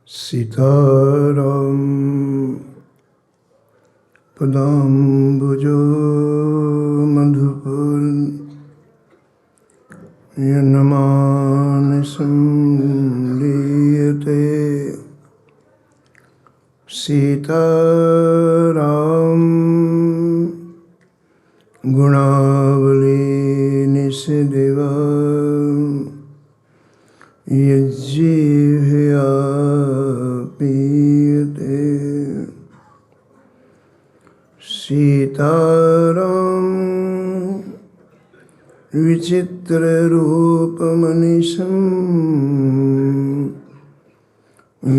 सीताराम पदाम्बुजो मधुपुर यन्मानसं लीयते सीताराम गुणावली निषिदिवा यज्जीभया पीयते सीताराम विचित्ररूपमनिशं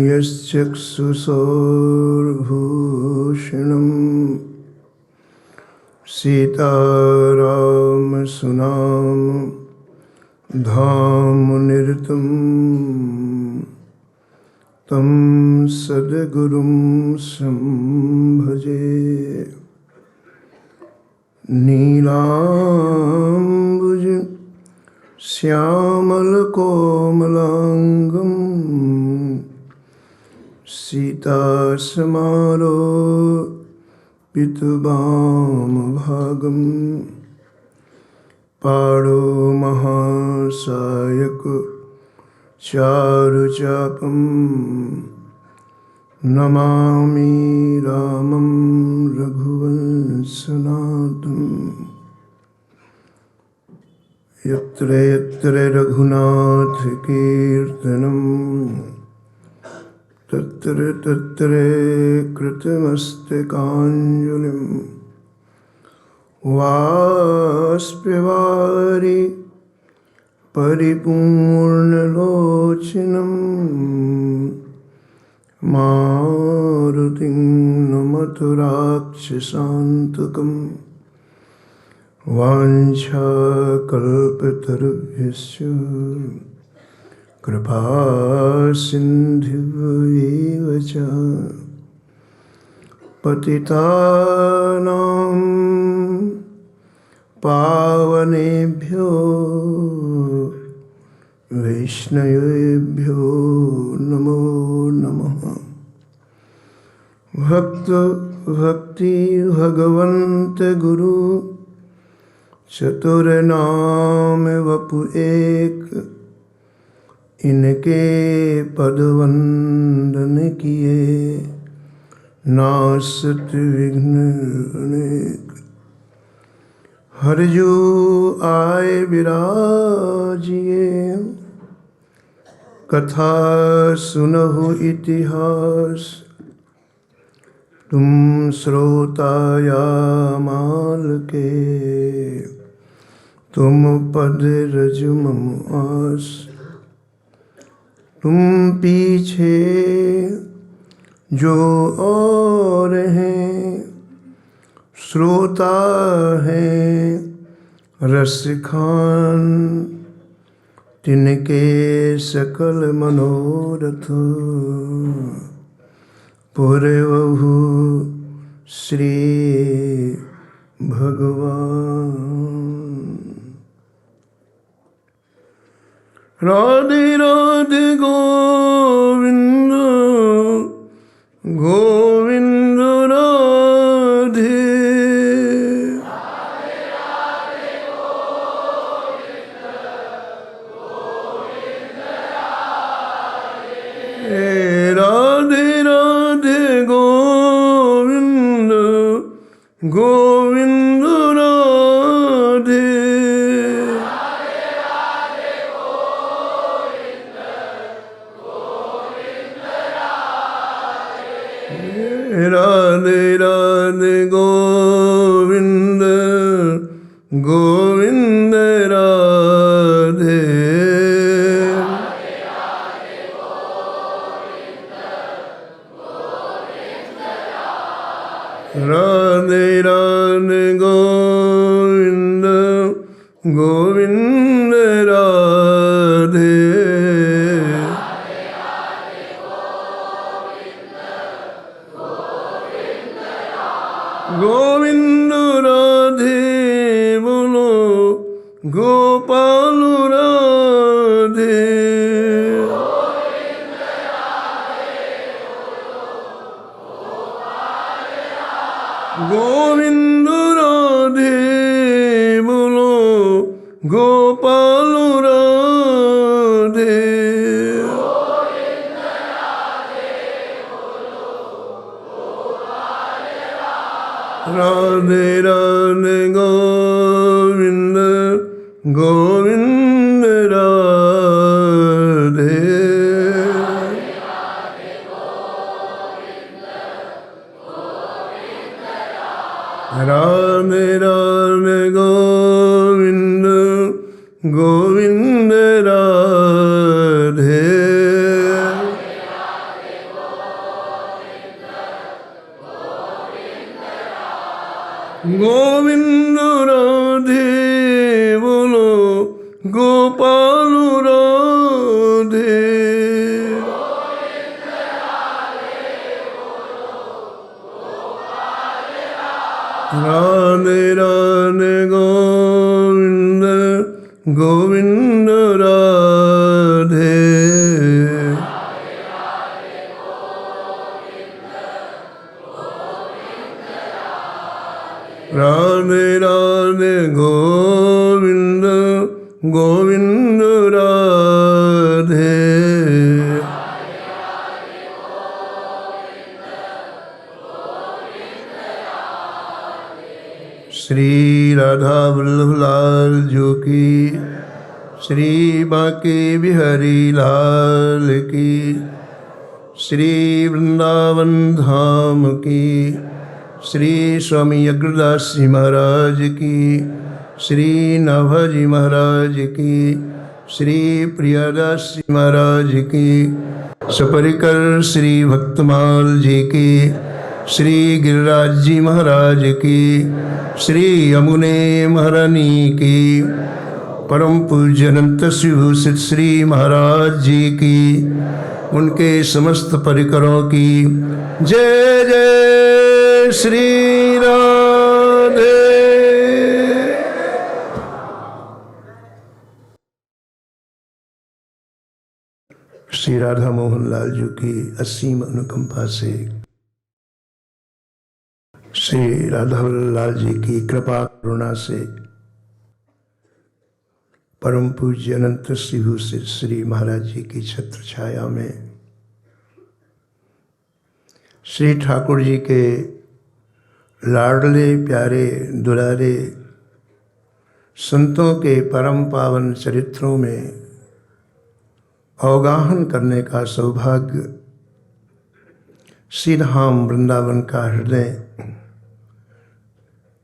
यश्चक्षुषोर्भूषणं सीताराम सुनाम धाम निरतं तं सद्गुरुं संभजे नीलाम्बुज श्यामलकोमलांगं सीतासमारोपितवामभागं पाणो महासायक चारुचापं नमामि रामं रघुवंशनाथं यत्र यत्र रघुनाथ कीर्तनं तत्र तत्र कृतमस्तकाञ्जलिं वाष्पवारि परिपूर्णलोचनं मारुतिं नमत राक्षसान्तकं वाञ्छाकल्पतरुभ्यश्च कृपासिन्धुभ्यैव च पतितानां पावनेभ्यो वैष्णवेभ्यो नमो नमः। भक्त भक्ति भगवंत गुरु चतुर्नाम वपु एक, इनके पद वंदन किए नासत विघ्न अनेक। हरजू आए विराजिए कथा सुनहु इतिहास, तुम श्रोता या माल के तुम पद रज मम आस। तुम पीछे जो और हैं श्रोता है रसिखान, तिनके सकल मनोरथ पूरवहु श्री भगवान। राधे राधे गोविंद गोविंद राधे। राधे राधे गोविंद गोविंद राधे। राधे राधे गोविंद गोविंद राधे। राधे राधे गोविंद गोविंद राधे। गोविंद राधे बोलो गोपाल राधे। गोविंद राधे बोलो गोपाल राधे। राधे राधे गोविंद गोविंद राधे। राधे राधे गोविंद गोविंद राधे। गोविंद राधे बोलो गोपाल राधे। राधे राधे गोविंद गोविंद राधे। राधे राधे गोविंद गोविंद राधे। श्री राधा वल्लभ लाल जो की, श्री बांके बिहारी लाल की, श्री वृंदावन धाम की, श्री स्वामी अग्रदास जी महाराज की, श्री नाभाजी महाराज की, श्री प्रियादास जी महाराज की, सपरिकर श्री भक्तमाल जी की, श्री गिरिराज जी महाराज की, श्री यमुने महारानी की, परम पूज्य अनंत श्रीभूषित श्री महाराज जी की, उनके समस्त परिकरों की जय जय श्री राधे। श्री राधा मोहन लाल जी की असीम अनुकंपा से, श्री राधा लाल जी की कृपा करुणा से, परम पूज्य अनंत श्रीभूषित श्री महाराज जी की छत्र छाया में श्री ठाकुर जी के लाडले प्यारे दुलारे संतों के परम पावन चरित्रों में अवगाहन करने का सौभाग्य श्री धाम वृंदावन का हृदय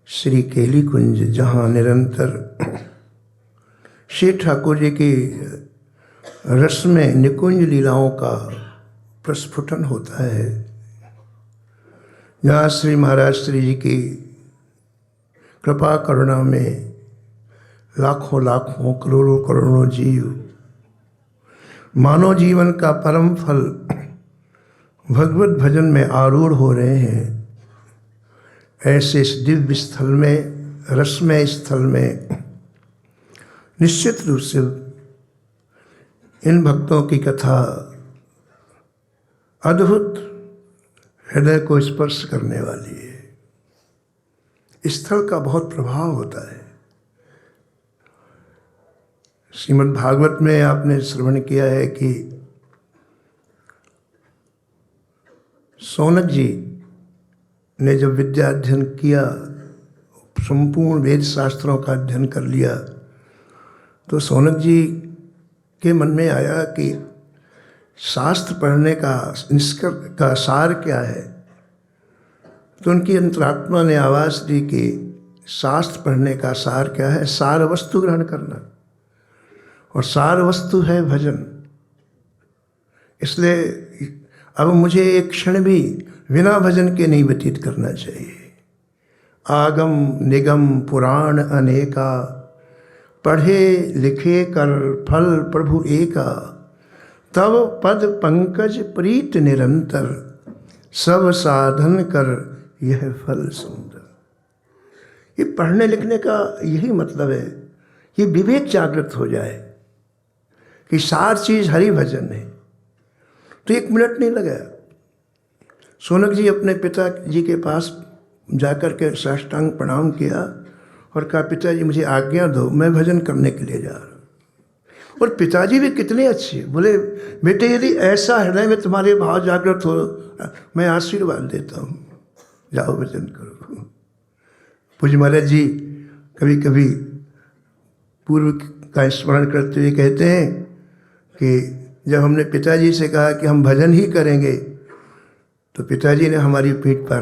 श्री केली कुंज, जहाँ निरंतर श्री ठाकुर जी की रस में निकुंज लीलाओं का प्रस्फुटन होता है, जहाँ श्री महाराज श्री जी की कृपा करुणा में लाखों लाखों करोड़ों करोड़ों जीव मानव जीवन का परम फल भगवत भजन में आरूढ़ हो रहे हैं। ऐसे इस दिव्य स्थल में, रसमय स्थल में निश्चित रूप से इन भक्तों की कथा अद्भुत हृदय को स्पर्श करने वाली है। स्थल का बहुत प्रभाव होता है। श्रीमद् भागवत में आपने श्रवण किया है कि सौनक जी ने जब विद्या अध्ययन किया, संपूर्ण वेद शास्त्रों का अध्ययन कर लिया, तो सौनक जी के मन में आया कि शास्त्र पढ़ने का सार क्या है। तो उनकी अंतरात्मा ने आवाज़ दी कि शास्त्र पढ़ने का सार क्या है? सार वस्तु ग्रहण करना, और सार वस्तु है भजन। इसलिए अब मुझे एक क्षण भी बिना भजन के नहीं व्यतीत करना चाहिए। आगम निगम पुराण अनेका, पढ़े लिखे कर फल प्रभु एका, तब पद पंकज प्रीत निरंतर, सब साधन कर यह फल सुंदर। ये पढ़ने लिखने का यही मतलब है, ये विवेक जागृत हो जाए कि सार चीज़ हरि भजन है। तो एक मिनट नहीं लगा, सौनक जी अपने पिता जी के पास जाकर के साष्टांग प्रणाम किया और कहा, पिताजी मुझे आज्ञा दो, मैं भजन करने के लिए जा रहा हूँ। और पिताजी भी कितने अच्छे, बोले बेटे यदि ऐसा हृदय में तुम्हारे भाव जागृत हो, मैं आशीर्वाद देता हूँ, जाओ भजन करो। पूज्य महाराज जी कभी कभी पूर्व का स्मरण करते हुए कहते हैं कि जब हमने पिताजी से कहा कि हम भजन ही करेंगे, तो पिताजी ने हमारी पीठ पर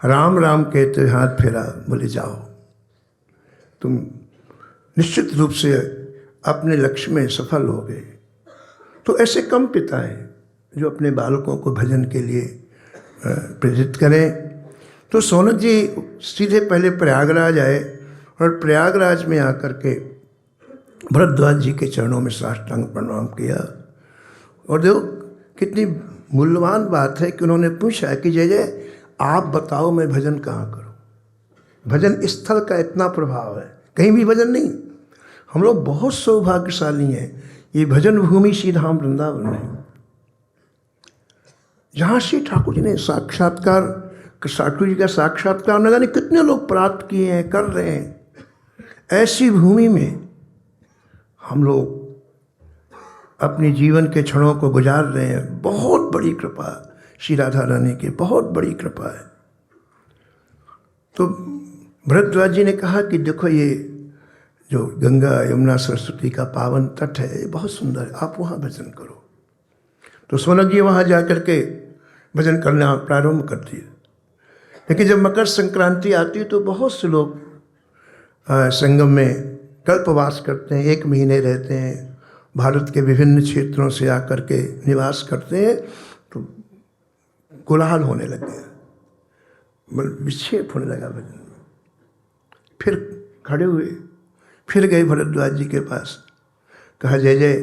राम राम कहते हुए हाथ फेरा, बोले जाओ, तुम निश्चित रूप से अपने लक्ष्य में सफल हो गए। तो ऐसे कम पिता हैं जो अपने बालकों को भजन के लिए प्रेरित करें। तो सोनक जी सीधे पहले प्रयागराज आए और प्रयागराज में आकर के भरद्वाज जी के चरणों में साष्टांग प्रणाम किया। और देखो कितनी मूल्यवान बात है कि उन्होंने पूछा कि जय जय आप बताओ मैं भजन कहाँ करूँ। भजन स्थल का इतना प्रभाव है, कहीं भी भजन नहीं। हम लोग बहुत सौभाग्यशाली हैं, ये भजन भूमि श्री धाम वृंदावन है, जहाँ श्री ठाकुर जी ने साक्षात्कार, ठाकुर जी का साक्षात्कार न जाने कितने लोग प्राप्त किए हैं, कर रहे हैं। ऐसी भूमि में हम लोग अपने जीवन के क्षणों को गुजार रहे हैं। बहुत बड़ी कृपा श्री राधा रानी की, बहुत बड़ी कृपा है। तो भरद्वाज जी ने कहा कि देखो ये जो गंगा यमुना सरस्वती का पावन तट है, ये बहुत सुंदर है, आप वहाँ भजन करो। तो सोनक जी वहाँ जा कर के भजन करना प्रारंभ कर दिए। लेकिन जब मकर संक्रांति आती है तो बहुत से लोग संगम में कल्पवास करते हैं, 1 महीने रहते हैं, भारत के विभिन्न क्षेत्रों से आकर के निवास करते हैं। तो कोलाहल होने लग गया, विक्षेप होने लगा भजन में। फिर खड़े हुए, फिर गए भरद्वाज जी के पास, कहा जय जय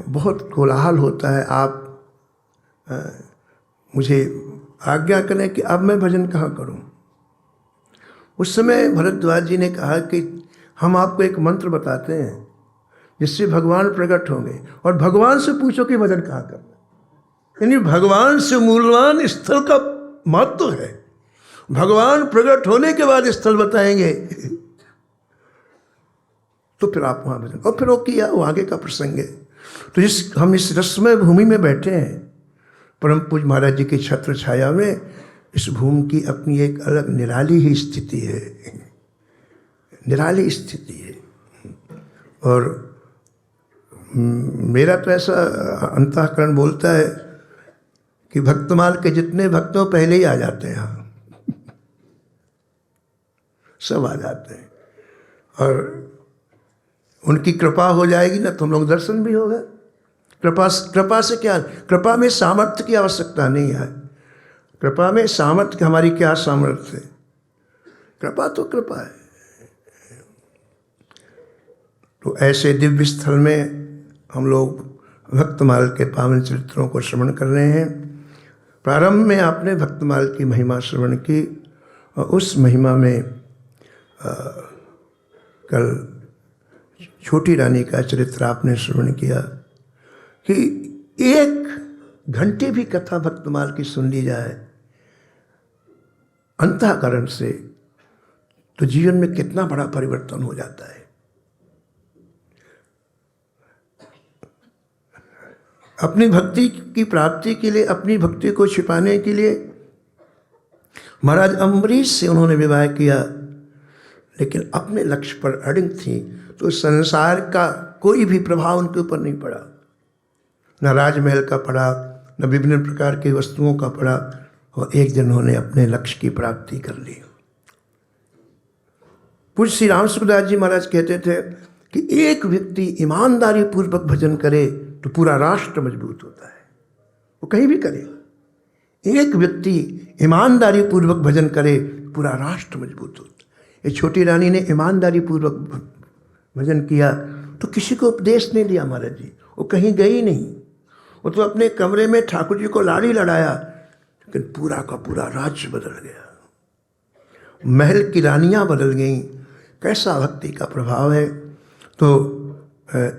बहुत कोलाहल होता है, आप मुझे आज्ञा करें कि अब मैं भजन कहाँ करूं। उस समय भरद्वाज जी ने कहा कि हम आपको एक मंत्र बताते हैं जिससे भगवान प्रकट होंगे, और भगवान से पूछो कि भजन कहाँ करना। यानी भगवान से मूल्यवान स्थल का महत्व है। भगवान प्रकट होने के बाद स्थल बताएंगे, तो फिर आप वहाँ भजन। और फिर वो किया, वो आगे का प्रसंग है। तो हम इस रसमय भूमि में बैठे हैं, परम पूज्य महाराज जी की छत्र छाया में। इस भूमि की अपनी एक अलग निराली ही स्थिति है, निराली स्थिति है। और मेरा तो ऐसा अंतःकरण बोलता है कि भक्तमाल के जितने भक्तों पहले ही आ जाते हैं यहाँ, सब आ जाते हैं। और उनकी कृपा हो जाएगी ना तो हम लोग दर्शन भी होगा। कृपा से क्या, कृपा में सामर्थ्य की आवश्यकता नहीं है। कृपा में सामर्थ्य, हमारी क्या सामर्थ्य है, कृपा तो कृपा है। तो ऐसे दिव्य स्थल में हम लोग भक्तमाल के पावन चरित्रों को श्रवण कर रहे हैं। प्रारंभ में आपने भक्तमाल की महिमा श्रवण की, और उस महिमा में कल छोटी रानी का चरित्र आपने श्रवण किया कि 1 घंटे भी कथा भक्तमाल की सुन ली जाए अंतःकरण से, तो जीवन में कितना बड़ा परिवर्तन हो जाता है। अपनी भक्ति की प्राप्ति के लिए, अपनी भक्ति को छिपाने के लिए महाराज अम्बरीश से उन्होंने विवाह किया, लेकिन अपने लक्ष्य पर अड़िग थी। तो संसार का कोई भी प्रभाव उनके ऊपर नहीं पड़ा, न राजमहल का पड़ा, न विभिन्न प्रकार की वस्तुओं का पड़ा, और एक दिन उन्होंने अपने लक्ष्य की प्राप्ति कर ली। पूज्य श्री राम सुखदास जी महाराज कहते थे कि एक व्यक्ति ईमानदारी पूर्वक भजन करे तो पूरा राष्ट्र मजबूत होता है। वो कहीं भी करे, एक व्यक्ति ईमानदारी पूर्वक भजन करे पूरा राष्ट्र मजबूत होता है। ये छोटी रानी ने ईमानदारी पूर्वक भजन किया, तो किसी को उपदेश नहीं दिया महाराज जी, वो कहीं गई नहीं। वो तो अपने कमरे में ठाकुर जी को लाड़ी लड़ाया, लेकिन पूरा का पूरा राज्य बदल गया, महल की रानियां बदल गईं। कैसा भक्ति का प्रभाव है। तो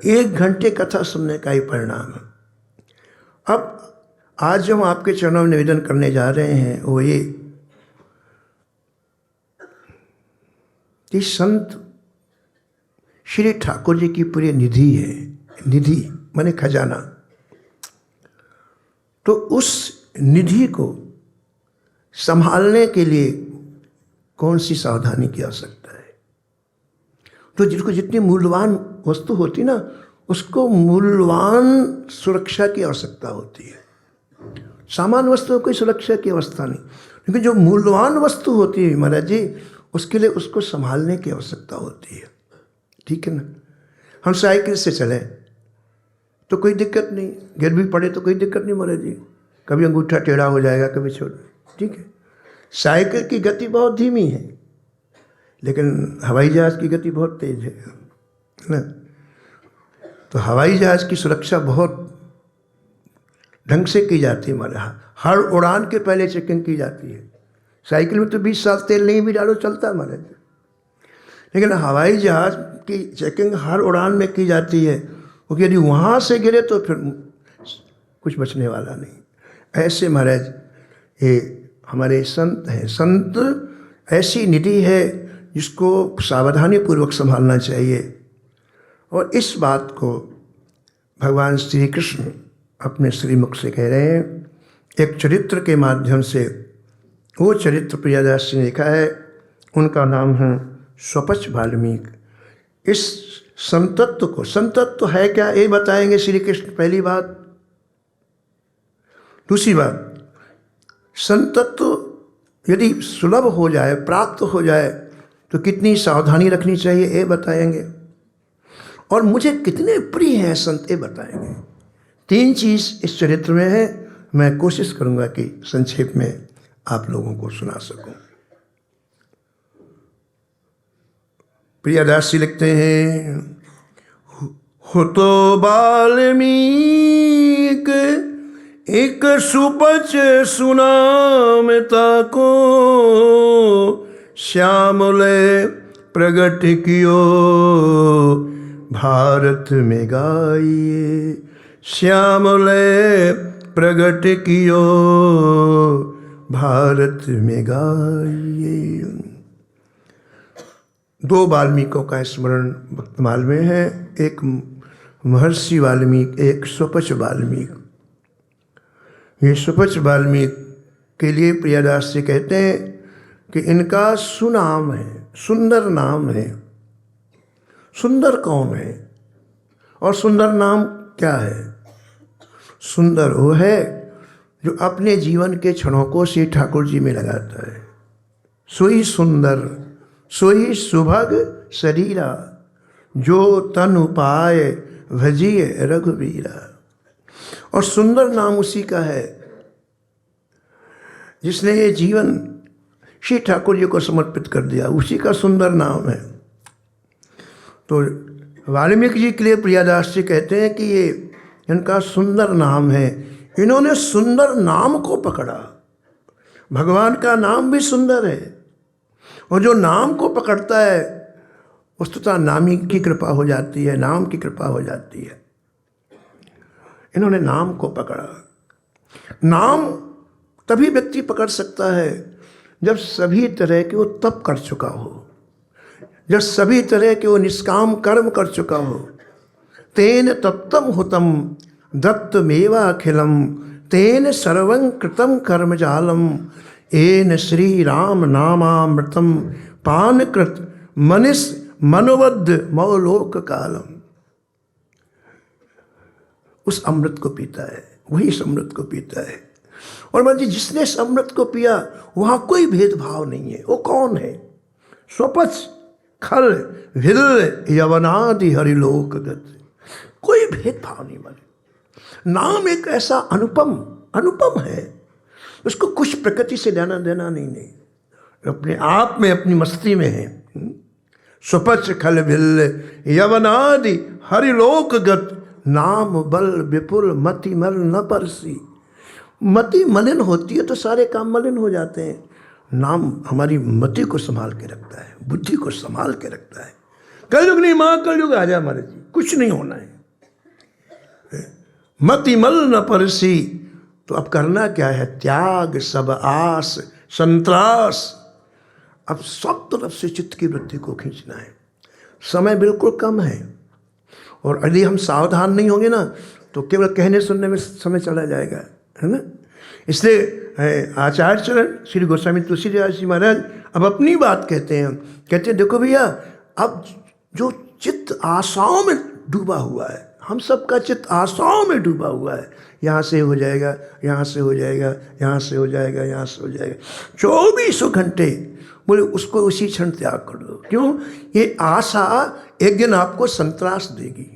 1 घंटे कथा सुनने का ही परिणाम है। अब आज जो हम आपके चरणों में निवेदन करने जा रहे हैं वो ये कि संत श्री ठाकुर जी की पूरी निधि है। निधि माने खजाना। तो उस निधि को संभालने के लिए कौन सी सावधानी की आवश्यकता है? तो जिसको जितनी मूल्यवान वस्तु होती ना, उसको मूल्यवान सुरक्षा की आवश्यकता होती है। सामान्य वस्तुओं की सुरक्षा की अवस्था नहीं, लेकिन जो मूल्यवान वस्तु होती है महाराज जी, उसके लिए उसको संभालने की आवश्यकता होती है। ठीक है ना? हम साइकिल से चलें तो कोई दिक्कत नहीं, गिर भी पड़े तो कोई दिक्कत नहीं महाराज जी, कभी अंगूठा टेढ़ा हो जाएगा, कभी छोटा, ठीक है। साइकिल की गति बहुत धीमी है, लेकिन हवाई जहाज़ की गति बहुत तेज है ना। तो हवाई जहाज़ की सुरक्षा बहुत ढंग से की जाती है हमारे यहाँ। हर उड़ान के पहले चेकिंग की जाती है। साइकिल में तो 20 साल तेल नहीं भी डालो चलता है हमारे, लेकिन हवाई जहाज़ की चेकिंग हर उड़ान में की जाती है, क्योंकि यदि वहाँ से गिरे तो फिर कुछ बचने वाला नहीं। ऐसे महाराज ये हमारे संत हैं। संत ऐसी निधि है जिसको सावधानी पूर्वक संभालना चाहिए। और इस बात को भगवान श्री कृष्ण अपने श्रीमुख से कह रहे हैं, एक चरित्र के माध्यम से। वो चरित्र प्रियादास जी ने लिखा है, उनका नाम है स्वपच वाल्मीकि। इस संतत्व को, संतत्व है क्या ये बताएंगे श्री कृष्ण, पहली बात। दूसरी बात, संतत्व यदि सुलभ हो जाए, प्राप्त हो जाए, तो कितनी सावधानी रखनी चाहिए ये बताएंगे। और मुझे कितने प्रिय हैं संत ये बताएंगे। 3 चीज़ इस चरित्र में है। मैं कोशिश करूंगा कि संक्षेप में आप लोगों को सुना सकूं। प्रियादास जी लिखते हैं, हो तो वाल्मीकि एक सुपच सुनामता को, श्यामले प्रगट कियो भारत में गाइए। श्यामले प्रगट कियो भारत में गाइए। 2 वाल्मीकियों का स्मरण वर्तमान में है, एक महर्षि वाल्मीकि, एक स्वपच वाल्मीकि। ये स्वपच वाल्मीकि के लिए प्रियादास जी कहते हैं कि इनका सुनाम है, सुंदर नाम है। सुंदर कौन है और सुंदर नाम क्या है? सुंदर वो है जो अपने जीवन के क्षणों को श्री ठाकुर जी में लगाता है। सोई सुंदर सोई सुभग शरीरा, जो तनु पाए भजिए रघुबीरा। और सुंदर नाम उसी का है जिसने ये जीवन श्री ठाकुर जी को समर्पित कर दिया, उसी का सुंदर नाम है। तो वाल्मीकि जी के लिए प्रियादास जी कहते हैं कि ये इनका सुंदर नाम है। इन्होंने सुंदर नाम को पकड़ा। भगवान का नाम भी सुंदर है, और जो नाम को पकड़ता है वस्तुतः नाम ही की कृपा हो जाती है, नाम की कृपा हो जाती है। इन्होंने नाम को पकड़ा। नाम तभी व्यक्ति पकड़ सकता है जब सभी तरह के वो तप कर चुका हो, जब सभी तरह के वो निष्काम कर्म कर चुका हो। तेन तप्तम हुतम दत्तमेवा अखिलम, तेन सर्वं कृतम कर्मजालम, एन श्री राम नामामृतम पानकृत मनिष मनोबद्ध मौलोक कालम। उस अमृत को पीता है, वही इस अमृत को पीता है। और मान जी जिसने इस अमृत को पिया वहाँ कोई भेदभाव नहीं है। वो कौन है? स्वपच खल हिल यवनादि हरिलोक गत। कोई भेदभाव नहीं बने। नाम एक ऐसा अनुपम है, उसको कुछ प्रकृति से लेना देना नहीं, अपने आप में अपनी मस्ती में है। स्वपच खल भिल यवनादि हरिलोक गत, नाम बल विपुल मति मल न परसी। मति मलिन होती है तो सारे काम मलिन हो जाते हैं। नाम हमारी मति को संभाल के रखता है, बुद्धि को संभाल के रखता है। कलयुग नहीं, महाकलयुग आ जाए हमारे जी, कुछ नहीं होना है। मति मल न परसी। तो अब करना क्या है? त्याग सब आस संत्रास। अब सब तरफ से चित्त की वृत्ति को खींचना है। समय बिल्कुल कम है, और यदि हम सावधान नहीं होंगे ना तो केवल कहने सुनने में समय चला जाएगा, है ना। इसलिए आचार्य चरण श्री गोस्वामी तुलसीदास जी महाराज अब अपनी बात कहते हैं। कहते हैं देखो भैया, अब जो चित्त आशाओं में डूबा हुआ है, हम सबका चित्त आशाओं में डूबा हुआ है, यहाँ से हो जाएगा, यहाँ से हो जाएगा, यहाँ से हो जाएगा, यहाँ से हो जाएगा, 24 घंटे बोले उसको उसी क्षण त्याग कर दो। क्यों? ये आशा एक दिन आपको संतरास देगी।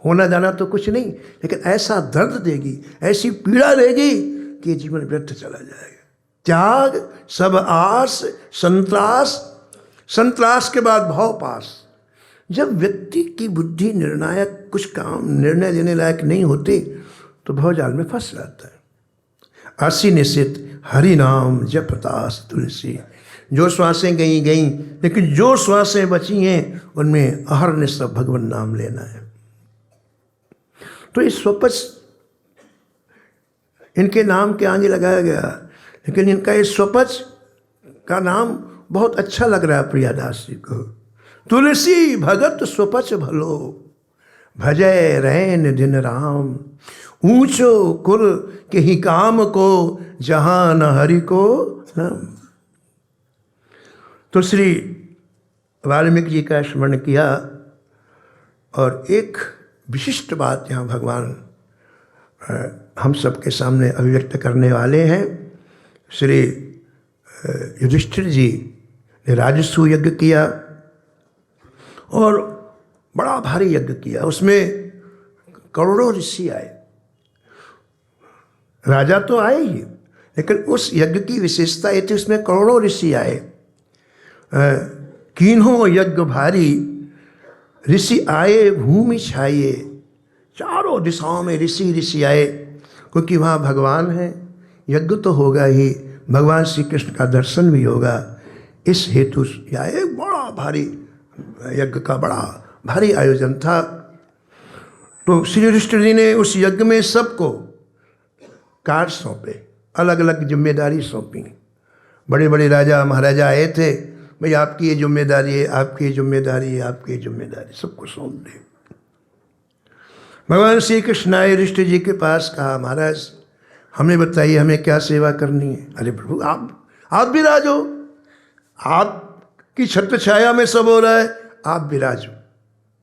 होना जाना तो कुछ नहीं, लेकिन ऐसा दर्द देगी, ऐसी पीड़ा देगी कि ये जीवन व्यर्थ चला जाएगा। त्याग सब आस संतरास, संतरास के बाद भाव पास। जब व्यक्ति की बुद्धि निर्णायक कुछ काम निर्णय लेने लायक नहीं होती तो भवजाल में फंस जाता है। असी निश्चित हरि नाम जपतास तुलसी। जो श्वासें गई गई, लेकिन जो श्वासें बची हैं उनमें अहरनिश भगवान नाम लेना है। तो इस स्वपच इनके नाम के आगे लगाया गया, लेकिन इनका इस स्वपच का नाम बहुत अच्छा लग रहा है प्रियादास जी को। तुलसी भगत स्वपच भलो, भजय रैन दिन राम, ऊंचो कुल के ही काम को, जहां न हरि को नाम। तो श्री वाल्मीकि जी का स्मरण किया, और एक विशिष्ट बात यहाँ भगवान हम सबके सामने अभिव्यक्त करने वाले हैं। श्री युधिष्ठिर जी ने राजस्व यज्ञ किया और बड़ा भारी यज्ञ किया, उसमें करोड़ों ऋषि आए। राजा तो आए ही, लेकिन उस यज्ञ की विशेषता ये थी उसमें करोड़ों ऋषि आए। कीन्हों यज्ञ भारी, ऋषि आए भूमि छाइए। चारों दिशाओं में ऋषि ऋषि आए, क्योंकि वहाँ भगवान है, यज्ञ तो होगा ही, भगवान श्री कृष्ण का दर्शन भी होगा। इस हेतु यह एक बड़ा भारी यज्ञ का बड़ा भारी आयोजन था। तो श्री युधिष्ठिर जी ने उस यज्ञ में सबको कार्य सौंपे, अलग अलग जिम्मेदारी सौंपी। बड़े बड़े राजा महाराजा आए थे, भाई आपकी ये जिम्मेदारी है, आपकी ये जिम्मेदारी है, आपकी ये जिम्मेदारी, सबको सौंप दी। भगवान श्री कृष्ण आए युधिष्ठिर जी के पास, कहा महाराज हमें बताइए हमें क्या सेवा करनी है। अरे प्रभु आप विराजो, आपकी छत्र छाया में सब हो रहा है, आप विराजो।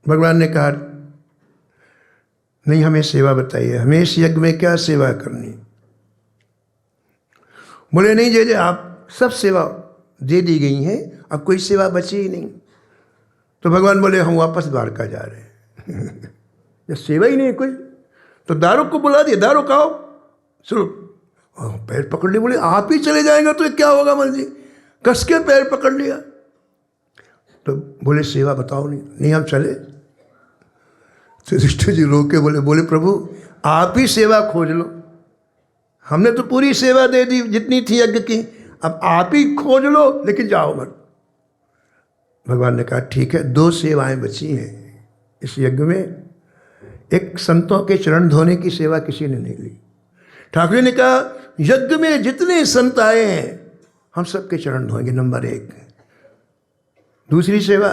भगवान ने कहा नहीं, हमें सेवा बताइए, हमें इस यज्ञ में क्या सेवा करनी। बोले नहीं जे आप सब सेवा दे दी गई हैं, अब कोई सेवा बची ही नहीं। तो भगवान बोले हम वापस द्वारका जा रहे हैं। जब सेवा ही नहीं कुछ, तो दारुक को बुला दिया, दारुक आओ। चलो पैर पकड़ लिए, बोले आप ही चले जाएंगे तो क्या होगा मन जी। कस के पैर पकड़ लिया, तो बोले सेवा बताओ। नहीं हम चले। तो युधिष्ठिर जी रोके बोले प्रभु आप ही सेवा खोज लो, हमने तो पूरी सेवा दे दी जितनी थी यज्ञ की, अब आप ही खोज लो, लेकिन जाओ मत। भगवान ने कहा ठीक है, 2 सेवाएं बची हैं इस यज्ञ में। एक संतों के चरण धोने की सेवा किसी ने नहीं ली। ठाकुर ने कहा यज्ञ में जितने संत आए हैं हम सबके चरण धोएंगे, नंबर 1। दूसरी सेवा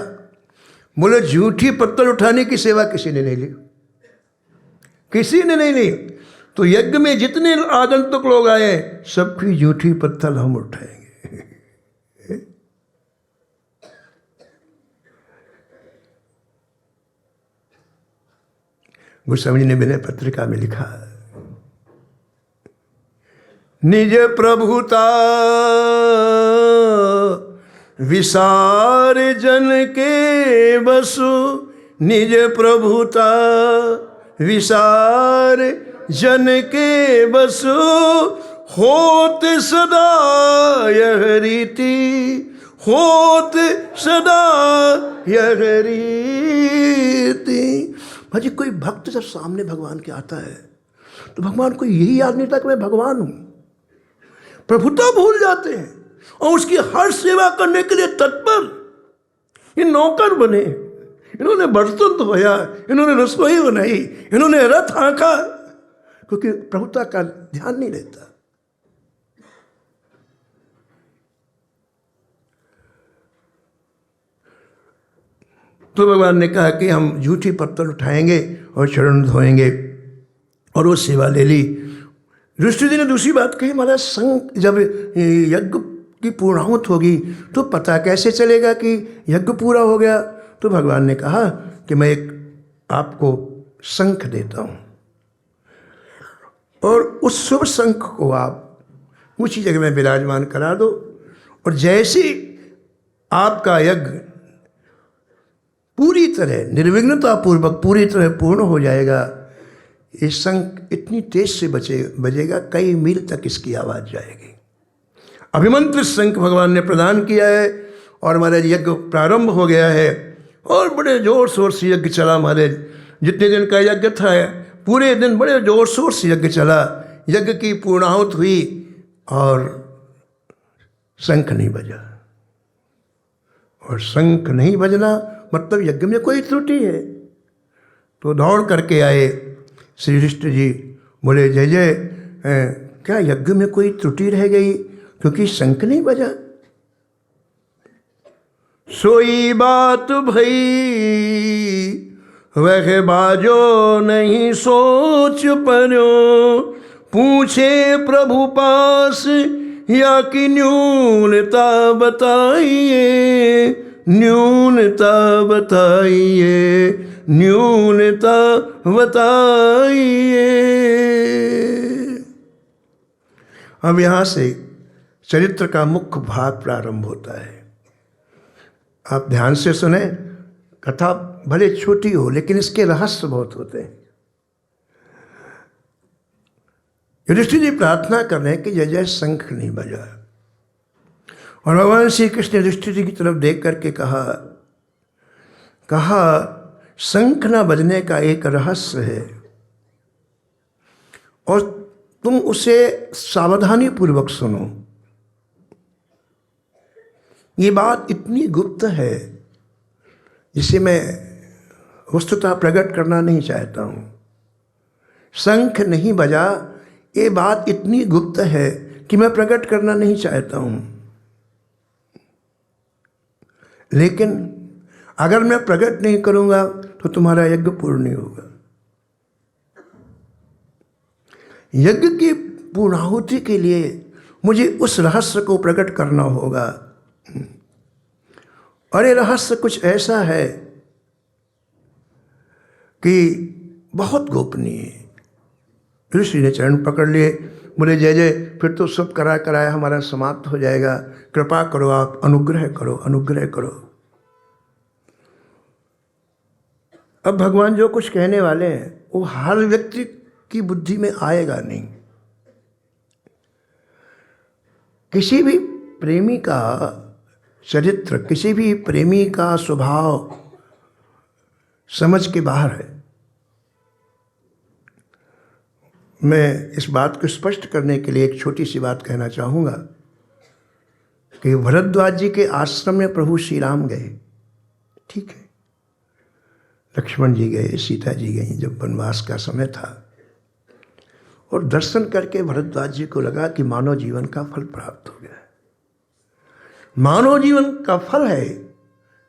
बोले झूठी पत्थर उठाने की सेवा किसी ने नहीं ली, किसी ने नहीं ली। तो यज्ञ में जितने आगंतुक लोग आए सबकी झूठी पत्थर हम उठाएंगे। गोस्वामी ने विनय पत्रिका में लिखा, निज प्रभुता विसार जन के बसु, निज प्रभुता विसार जन के बसु, होत सदा यह रीति, होत सदा यह रीति। भाजी कोई भक्त जब सामने भगवान के आता है तो भगवान को यही याद नहीं था कि मैं भगवान हूं। प्रभुता भूल जाते हैं और उसकी हर सेवा करने के लिए तत्पर। ये नौकर बने, इन्होंने बर्तन धोया, इन्होंने रसोई बनाई, इन्होंने रथ हाँका, क्योंकि प्रभुता का ध्यान नहीं रहता। तो भगवान ने कहा कि हम झूठी पत्थर उठाएंगे और चरण धोएंगे, और वो सेवा ले ली। युधिष्ठिर जी ने दूसरी बात कही, महाराज संग जब यज्ञ की पूर्णाहुति होगी तो पता कैसे चलेगा कि यज्ञ पूरा हो गया? तो भगवान ने कहा कि मैं एक आपको शंख देता हूँ, और उस शुभ शंख को आप ऊंची जगह में विराजमान करा दो, और जैसे आपका यज्ञ पूरी तरह निर्विघ्नता पूर्वक पूरी तरह पूर्ण हो जाएगा, ये शंख इतनी तेज से बजेगा, कई मील तक इसकी आवाज़ जाएगी। अभिमंत्रित शंख भगवान ने प्रदान किया है, और हमारे यज्ञ प्रारंभ हो गया है, और बड़े जोर शोर से यज्ञ चला। हमारे जितने दिन का यज्ञ था पूरे दिन बड़े जोर शोर से यज्ञ चला। यज्ञ की पूर्णाहुति हुई और शंख नहीं बजा, और शंख नहीं बजना मतलब यज्ञ में कोई त्रुटि है। तो दौड़ करके आए श्री युधिष्ठिर जी, बोले जय जय, क्या यज्ञ में कोई त्रुटि रह गई क्योंकि शंख नहीं बजा? सोई बात भई वह बाजो नहीं सोच पर्यो, पूछे प्रभु पास या कि न्यूनता बताइए, न्यूनता बताइए, न्यूनता बताइए। अब यहाँ से चरित्र का मुख्य भाग प्रारंभ होता है। आप ध्यान से सुने, कथा भले छोटी हो लेकिन इसके रहस्य बहुत होते हैं। युधिष्ठिर जी प्रार्थना कर रहे हैं कि जय जय शंख नहीं बजा, और भगवान श्री कृष्ण युधिष्ठिर जी की तरफ देख करके कहा शंख न बजने का एक रहस्य है, और तुम उसे सावधानी पूर्वक सुनो। ये बात इतनी गुप्त है जिसे मैं वस्तुतः प्रकट करना नहीं चाहता हूँ। शंख नहीं बजा, ये बात इतनी गुप्त है कि मैं प्रकट करना नहीं चाहता हूँ, लेकिन अगर मैं प्रकट नहीं करूँगा तो तुम्हारा यज्ञ पूर्ण नहीं होगा। यज्ञ की पूर्णाहुति के लिए मुझे उस रहस्य को प्रकट करना होगा, और ये रहस्य कुछ ऐसा है कि बहुत गोपनीय है। ऋषि ने चरण पकड़ लिए, बोले जय जय, फिर तो सब कराया हमारा समाप्त हो जाएगा, कृपा करो, आप अनुग्रह करो, अनुग्रह करो। अब भगवान जो कुछ कहने वाले हैं वो हर व्यक्ति की बुद्धि में आएगा नहीं। किसी भी प्रेमी का चरित्र, किसी भी प्रेमी का स्वभाव समझ के बाहर है। मैं इस बात को स्पष्ट करने के लिए एक छोटी सी बात कहना चाहूँगा कि भरद्वाज जी के आश्रम में प्रभु श्री राम गए, ठीक है, लक्ष्मण जी गए, सीता जी गई जब वनवास का समय था, और दर्शन करके भरद्वाज जी को लगा कि मानव जीवन का फल प्राप्त हो गया है। मानव जीवन का फल है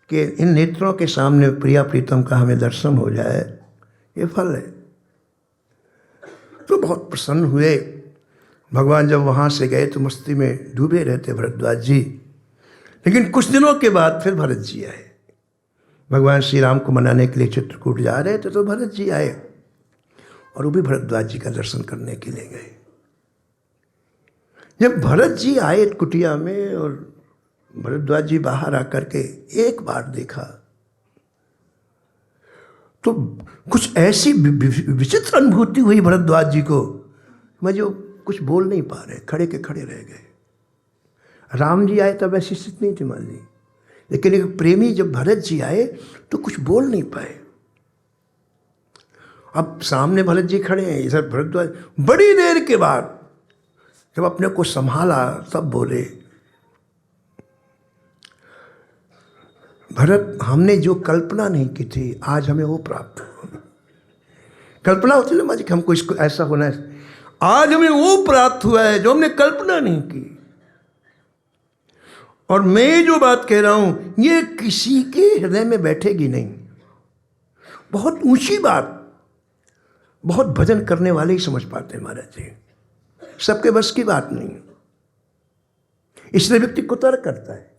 कि इन नेत्रों के सामने प्रिया प्रीतम का हमें दर्शन हो जाए, ये फल है। तो बहुत प्रसन्न हुए। भगवान जब वहाँ से गए तो मस्ती में डूबे रहते भरद्वाज जी, लेकिन कुछ दिनों के बाद फिर भरत जी आए। भगवान श्री राम को मनाने के लिए चित्रकूट जा रहे थे तो भरत जी आए, और वो भी भरद्वाज जी का दर्शन करने के लिए गए। जब भरत जी आए कुटिया में और भरद्वाज जी बाहर आकर के एक बार देखा तो कुछ ऐसी विचित्र अनुभूति हुई भरद्वाज जी को, मैं जो कुछ बोल नहीं पा रहे, खड़े के खड़े रह गए। राम जी आए तब ऐसी स्थिति नहीं थी मान ली, लेकिन एक प्रेमी जब भरत जी आए तो कुछ बोल नहीं पाए। अब सामने भरत जी खड़े हैं, इधर भरद्वाज। बड़ी देर के बाद जब अपने को संभाला तब बोले, भरत, हमने जो कल्पना नहीं की थी आज हमें वो प्राप्त हुआ। कल्पना होती है ना कि हमको इसको ऐसा होना है, आज हमें वो प्राप्त हुआ है जो हमने कल्पना नहीं की। और मैं जो बात कह रहा हूं ये किसी के हृदय में बैठेगी नहीं। बहुत ऊंची बात बहुत भजन करने वाले ही समझ पाते हैं महाराज जी, सबके बस की बात नहीं। इसलिए व्यक्ति कुतर्क करता है।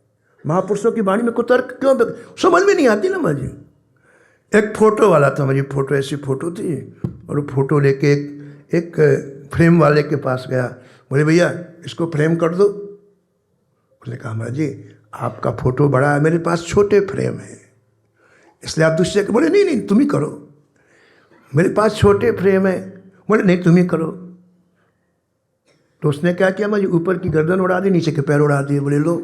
महापुरुषों की वाणी में कुतर्क क्यों समझ में नहीं आती ना महाराज जी। एक फोटो वाला था मुझे, फोटो ऐसी फोटो थी, और वो फोटो लेके एक फ्रेम वाले के पास गया, बोले भैया इसको फ्रेम कर दो। उसने कहा महाराज जी आपका फोटो बड़ा है, मेरे पास छोटे फ्रेम है, इसलिए आप दूसरे के। बोले नहीं नहीं तुम ही करो, मेरे पास छोटे फ्रेम है। बोले नहीं तुम ही करो। तो उसने क्या किया, मुझे ऊपर की गर्दन उड़ा दी, नीचे के पैर उड़ा दिए। बोले लो,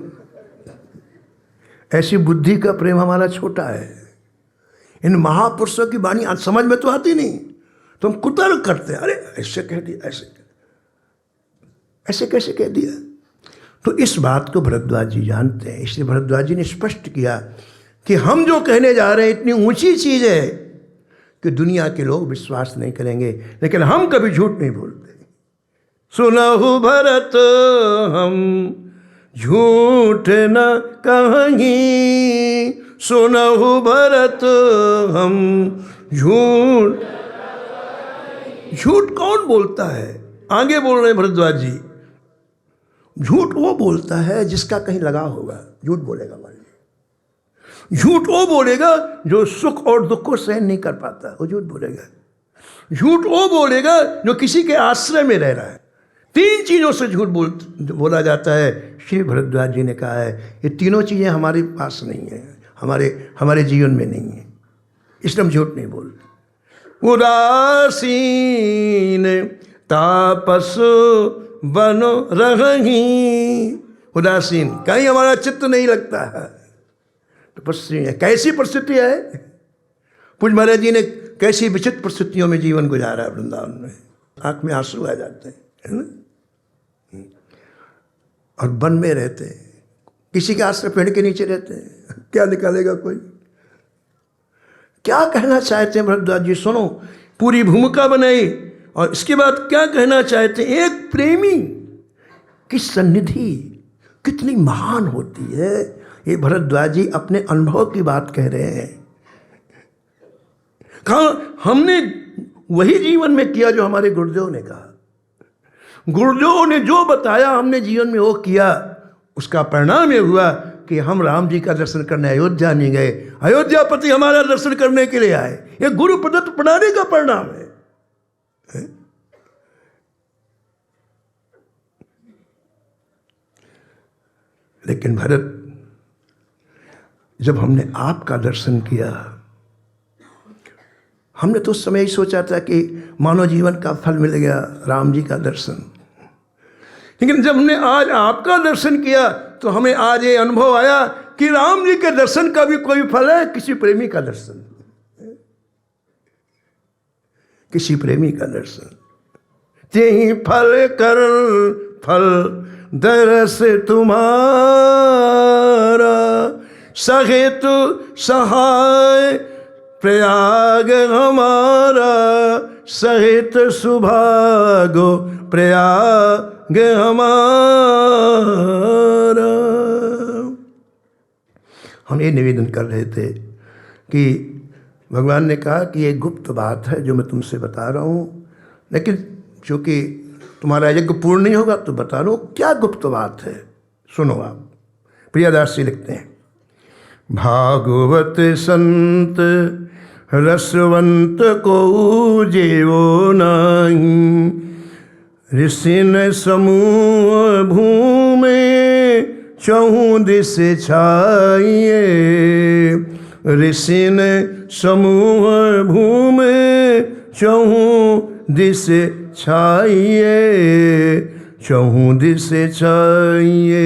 ऐसी बुद्धि का प्रेम हमारा छोटा है। इन महापुरुषों की वाणी आज समझ में तो आती नहीं, तो हम कुतर्क करते हैं, अरे ऐसे कह दिया, ऐसे कैसे कह दिया। तो इस बात को भरद्वाज जी जानते हैं, इसलिए भरद्वाज जी ने स्पष्ट किया कि हम जो कहने जा रहे हैं इतनी ऊंची चीज है कि दुनिया के लोग विश्वास नहीं करेंगे, लेकिन हम कभी झूठ नहीं बोलते। सुनहु भरत हम झूठ न कहेंगे, सुनहु भरत हम झूठ कौन बोलता है? आगे बोल रहे हैं भरद्वाज जी, झूठ वो बोलता है जिसका कहीं लगाव होगा, झूठ बोलेगा। मान लीजिए झूठ वो बोलेगा जो सुख और दुख को सहन नहीं कर पाता, वो झूठ बोलेगा। झूठ वो बोलेगा जो किसी के आश्रय में रह रहा है। 3 चीज़ों से झूठ बोला जाता है। श्री भरद्वाज जी ने कहा है ये तीनों चीज़ें हमारे पास नहीं है, हमारे जीवन में नहीं है, इसलिए हम झूठ नहीं बोलते। उदासीन तापस बनो रही, उदासीन कहीं हमारा चित्त नहीं लगता है, तपस्वी है। कैसी परिस्थिति है? पूज्य महाराज जी ने कैसी विचित्र परिस्थितियों में जीवन गुजारा है वृंदावन में, आंख में आंसू आ जाते हैं, है ना। और वन में रहते हैं, किसी के आश्रय पेड़ के नीचे रहते हैं, क्या निकालेगा कोई। क्या कहना चाहते हैं भरद्वाज जी? सुनो, पूरी भूमिका बनाई और इसके बाद क्या कहना चाहते हैं। एक प्रेमी की सन्निधि कितनी महान होती है, ये भरद्वाज जी अपने अनुभव की बात कह रहे हैं। कहा हमने वही जीवन में किया जो हमारे गुरुदेव ने कहा, गुरुदेव ने जो बताया हमने जीवन में वो किया। उसका परिणाम ये हुआ कि हम राम जी का दर्शन करने अयोध्या नहीं गए, अयोध्यापति हमारा दर्शन करने के लिए आए। ये गुरु प्रदत्त प्रणाली का परिणाम है। लेकिन भरत, जब हमने आपका दर्शन किया, हमने तो उस समय ही सोचा था कि मानव जीवन का फल मिल गया, राम जी का दर्शन। लेकिन जब हमने आज आपका दर्शन किया तो हमें आज ये अनुभव आया कि राम जी के दर्शन का भी कोई फल है, किसी प्रेमी का दर्शन, किसी प्रेमी का दर्शन। तेहि फल कर फल दरस तुम्हारा, सहित सहाय प्रयाग हमारा, सहित सुभागो प्रयाग हमारा। हम ये निवेदन कर रहे थे कि भगवान ने कहा कि ये गुप्त बात है जो मैं तुमसे बता रहा हूँ, लेकिन चूँकि तुम्हारा यज्ञ पूर्ण नहीं होगा तो बता लो क्या गुप्त बात है। सुनो आप। प्रियदास जी लिखते हैं, भागवत संत रसवंत को जेवो नहीं, ऋषिन समूह भूमि चहु दिस छाइए, ऋषिन समूह भूमि चहु दिस छाइए, चहु दिस छाइए,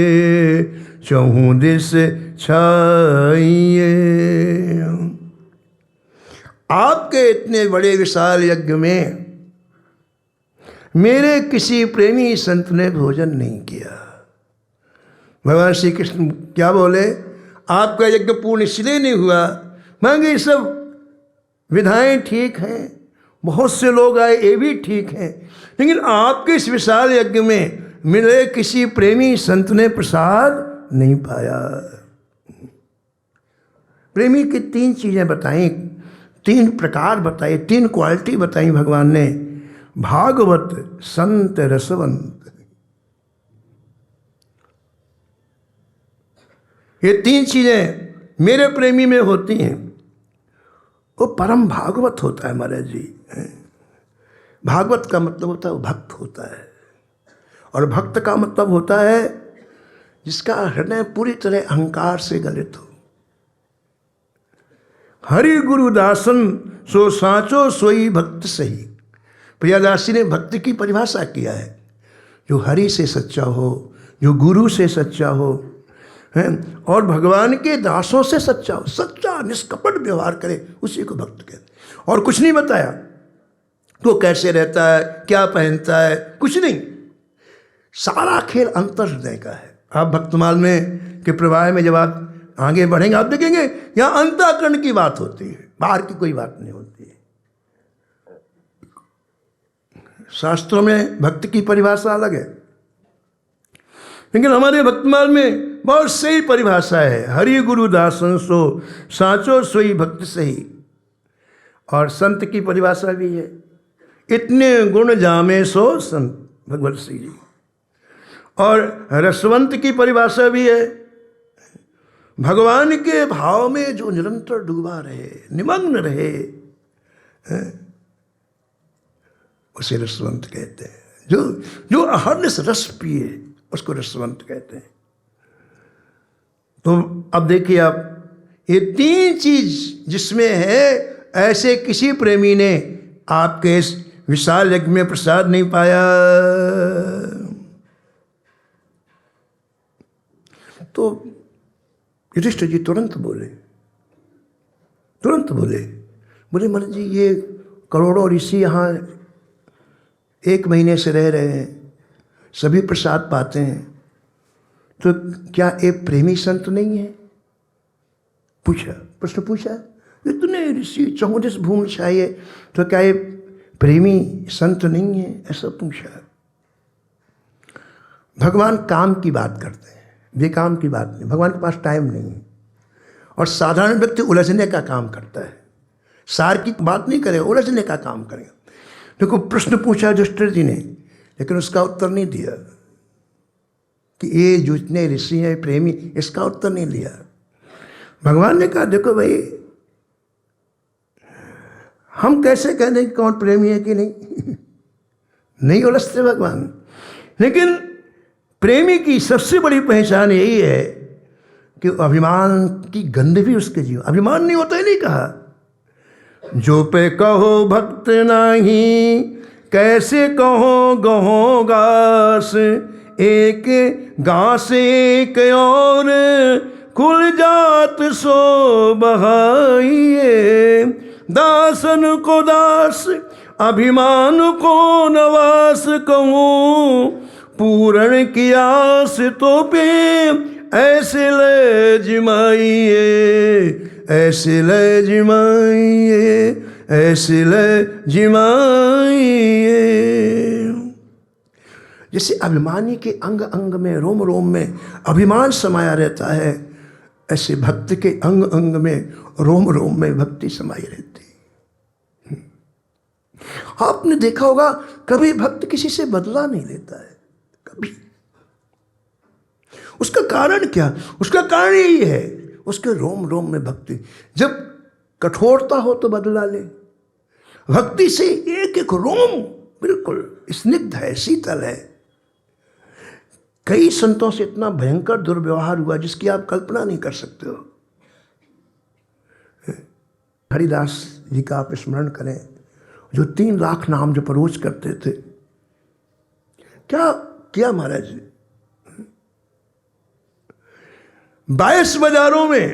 चहु दिस छाइए। आपके इतने बड़े विशाल यज्ञ में मेरे किसी प्रेमी संत ने भोजन नहीं किया। भगवान श्री कृष्ण क्या बोले, आपका यज्ञ पूर्ण इसलिए नहीं हुआ, मांगे सब विधाएं ठीक हैं, बहुत से लोग आए ये भी ठीक हैं, लेकिन आपके इस विशाल यज्ञ में मेरे किसी प्रेमी संत ने प्रसाद नहीं पाया। प्रेमी की 3 चीजें बताई, तीन प्रकार बताए, तीन क्वालिटी बताई भगवान ने, भागवत, संत, रसवंत। ये तीन चीजें मेरे प्रेमी में होती हैं। वो परम भागवत होता है महाराज जी। भागवत का मतलब होता है वो भक्त होता है, और भक्त का मतलब होता है जिसका हृदय पूरी तरह अहंकार से गलित हो। हरि गुरु दासन सो साचो सोई भक्त सही। प्रियादास जी ने भक्ति की परिभाषा किया है, जो हरि से सच्चा हो, जो गुरु से सच्चा हो, है, और भगवान के दासों से सच्चा हो, सच्चा निष्कपट व्यवहार करे, उसी को भक्त कहते। और कुछ नहीं बताया तो कैसे रहता है, क्या पहनता है, कुछ नहीं। सारा खेल अंतर हृदय का है। आप भक्तमाल में के प्रवाह में जब आप आगे बढ़ेंगे, आप देखेंगे यहाँ अंतःकरण की बात होती है, बाहर की कोई बात नहीं होती है। शास्त्रों में भक्त की परिभाषा अलग है, लेकिन हमारे भक्तमाल में बहुत सही परिभाषा है, हरि गुरु दासन सो साचो सोई भक्त सही। और संत की परिभाषा भी है, इतने गुण जामे सो संत, भगवत श्री जी। और रसवंत की परिभाषा भी है, भगवान के भाव में जो निरंतर डूबा रहे, निमग्न रहे, उसे रसवंत कहते हैं। जो अहर्निश रस पिए उसको रसवंत कहते हैं। तो अब देखिए आप, ये तीन चीज जिसमें है, ऐसे किसी प्रेमी ने आपके इस विशाल यज्ञ में प्रसाद नहीं पाया। तो युधिष्ठिर जी तुरंत बोले महाराज जी, ये करोड़ों ऋषि यहाँ 1 महीने से रह रहे हैं, सभी प्रसाद पाते हैं, तो क्या एक प्रेमी संत नहीं है? प्रश्न पूछा, इतने ऋषि 34 भूमि चाहिए, तो क्या ये प्रेमी संत नहीं है? ऐसा पूछा। भगवान काम की बात करते हैं, बेकाम की बात नहीं। भगवान के पास टाइम नहीं है, और साधारण व्यक्ति उलझने का काम करता है, सार की बात नहीं करेगा, उलझने का काम करेगा। देखो, प्रश्न पूछा युधिष्ठिर जी ने, लेकिन उसका उत्तर नहीं दिया कि ये जो इतने ऋषि हैं प्रेमी, इसका उत्तर नहीं दिया। भगवान ने कहा, देखो भाई, हम कैसे कह दें कि कौन प्रेमी है कि नहीं? नहीं उलझते भगवान। लेकिन प्रेमी की सबसे बड़ी पहचान यही है कि अभिमान की गंध भी उसके जीवन, अभिमान नहीं होता ही नहीं कहा। जो पे कहो भक्त नहीं, कैसे कहो गहो गास, एक घास एक और खुल जात सो बहाइए। दासन को दास अभिमान को नवास कहूँ, पूर्ण की आस तो पे ऐसे ले जिमाइए, ऐसे ले जिमाइए, ऐसे ले जिमाइए। जैसे अभिमानी के अंग अंग में, रोम रोम में अभिमान समाया रहता है, ऐसे भक्त के अंग अंग में, रोम रोम में भक्ति समाई रहती है। आपने देखा होगा, कभी भक्त किसी से बदला नहीं लेता है, कभी। उसका कारण क्या? उसका कारण यही है, उसके रोम रोम में भक्ति। जब कठोरता हो तो बदला ले, भक्ति से एक एक रोम बिल्कुल स्निग्ध है, शीतल है। कई संतों से इतना भयंकर दुर्व्यवहार हुआ जिसकी आप कल्पना नहीं कर सकते हो। हरिदास जी का आप स्मरण करें, जो 3 लाख नाम जो रोज करते थे, क्या किया महाराज जी? 22 बाजारों में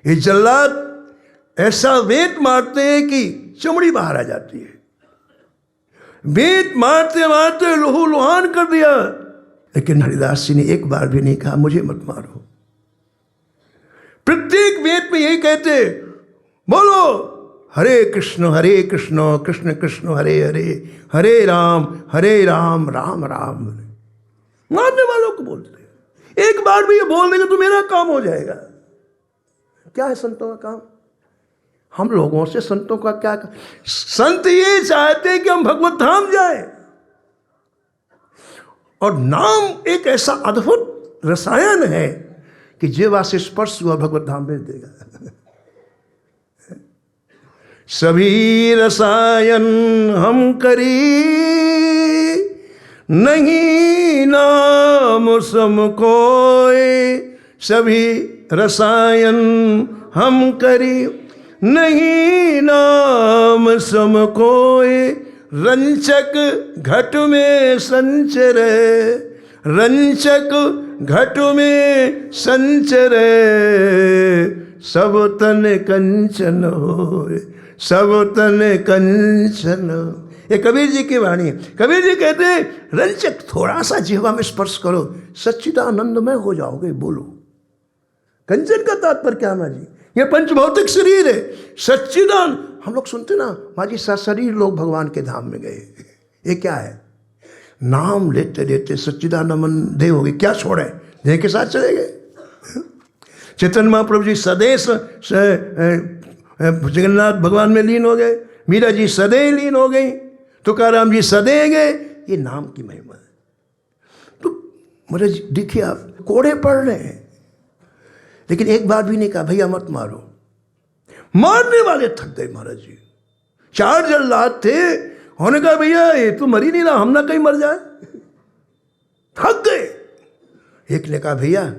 ये जल्लाद ऐसा वेट मारते हैं कि चमड़ी बाहर आ जाती है। वेट मारते मारते लोहू लुहान कर दिया, लेकिन हरिदास जी ने एक बार भी नहीं कहा मुझे मत मारो। प्रत्येक वेद में यही कहते, बोलो हरे कृष्ण कृष्ण कृष्ण हरे हरे, हरे राम राम राम। मारने वालों को बोलते, एक बार भी ये बोल देंगे तो मेरा काम हो जाएगा। क्या है संतों का काम? हम लोगों से संतों का क्या? संत ये चाहते हैं कि हम भगवत धाम जाए, और नाम एक ऐसा अद्भुत रसायन है कि जीवा से स्पर्श हुआ भगवत धाम भेज देगा। सभी रसायन हम करी, नहीं नाम सम कोय। सभी रसायन हम करी, नहीं नाम सम कोय। रंचक घट में संचरे, रंचक घट में संचरे। सब तन कंचन होय, सब तन कंचन। ये कबीर जी की वाणी है। कबीर जी कहते हैं रंचक, थोड़ा सा जिह्वा में स्पर्श करो, सच्चिदानंदमय हो जाओगे। बोलो कंचन का तात्पर्य क्या माँ जी? ये पंचभौतिक शरीर है, सच्चिदान। हम लोग सुनते ना माँ जी, सशरीर लोग भगवान के धाम में गए। ये क्या है? नाम लेते लेते सच्चिदानंद देह हो गए। क्या छोड़े? देह के साथ चले गए। चैतन्य महाप्रभु जी सदेश जगन्नाथ भगवान में लीन हो गए, मीरा जी सदैव लीन हो गई, तुकाराम जी सदैव गए। ये नाम की महिमा है। तो महाराज देखिए, आप कोड़े पड़ रहे हैं, लेकिन एक बार भी नहीं कहा भैया मत मारो। मारने वाले थक गए महाराज जी। 4 जल्लाद थे, उन्होंने कहा भैया ये तो मर ही नहीं रहा, हम ना कहीं मर जाए। थक गए। एक ने कहा भैया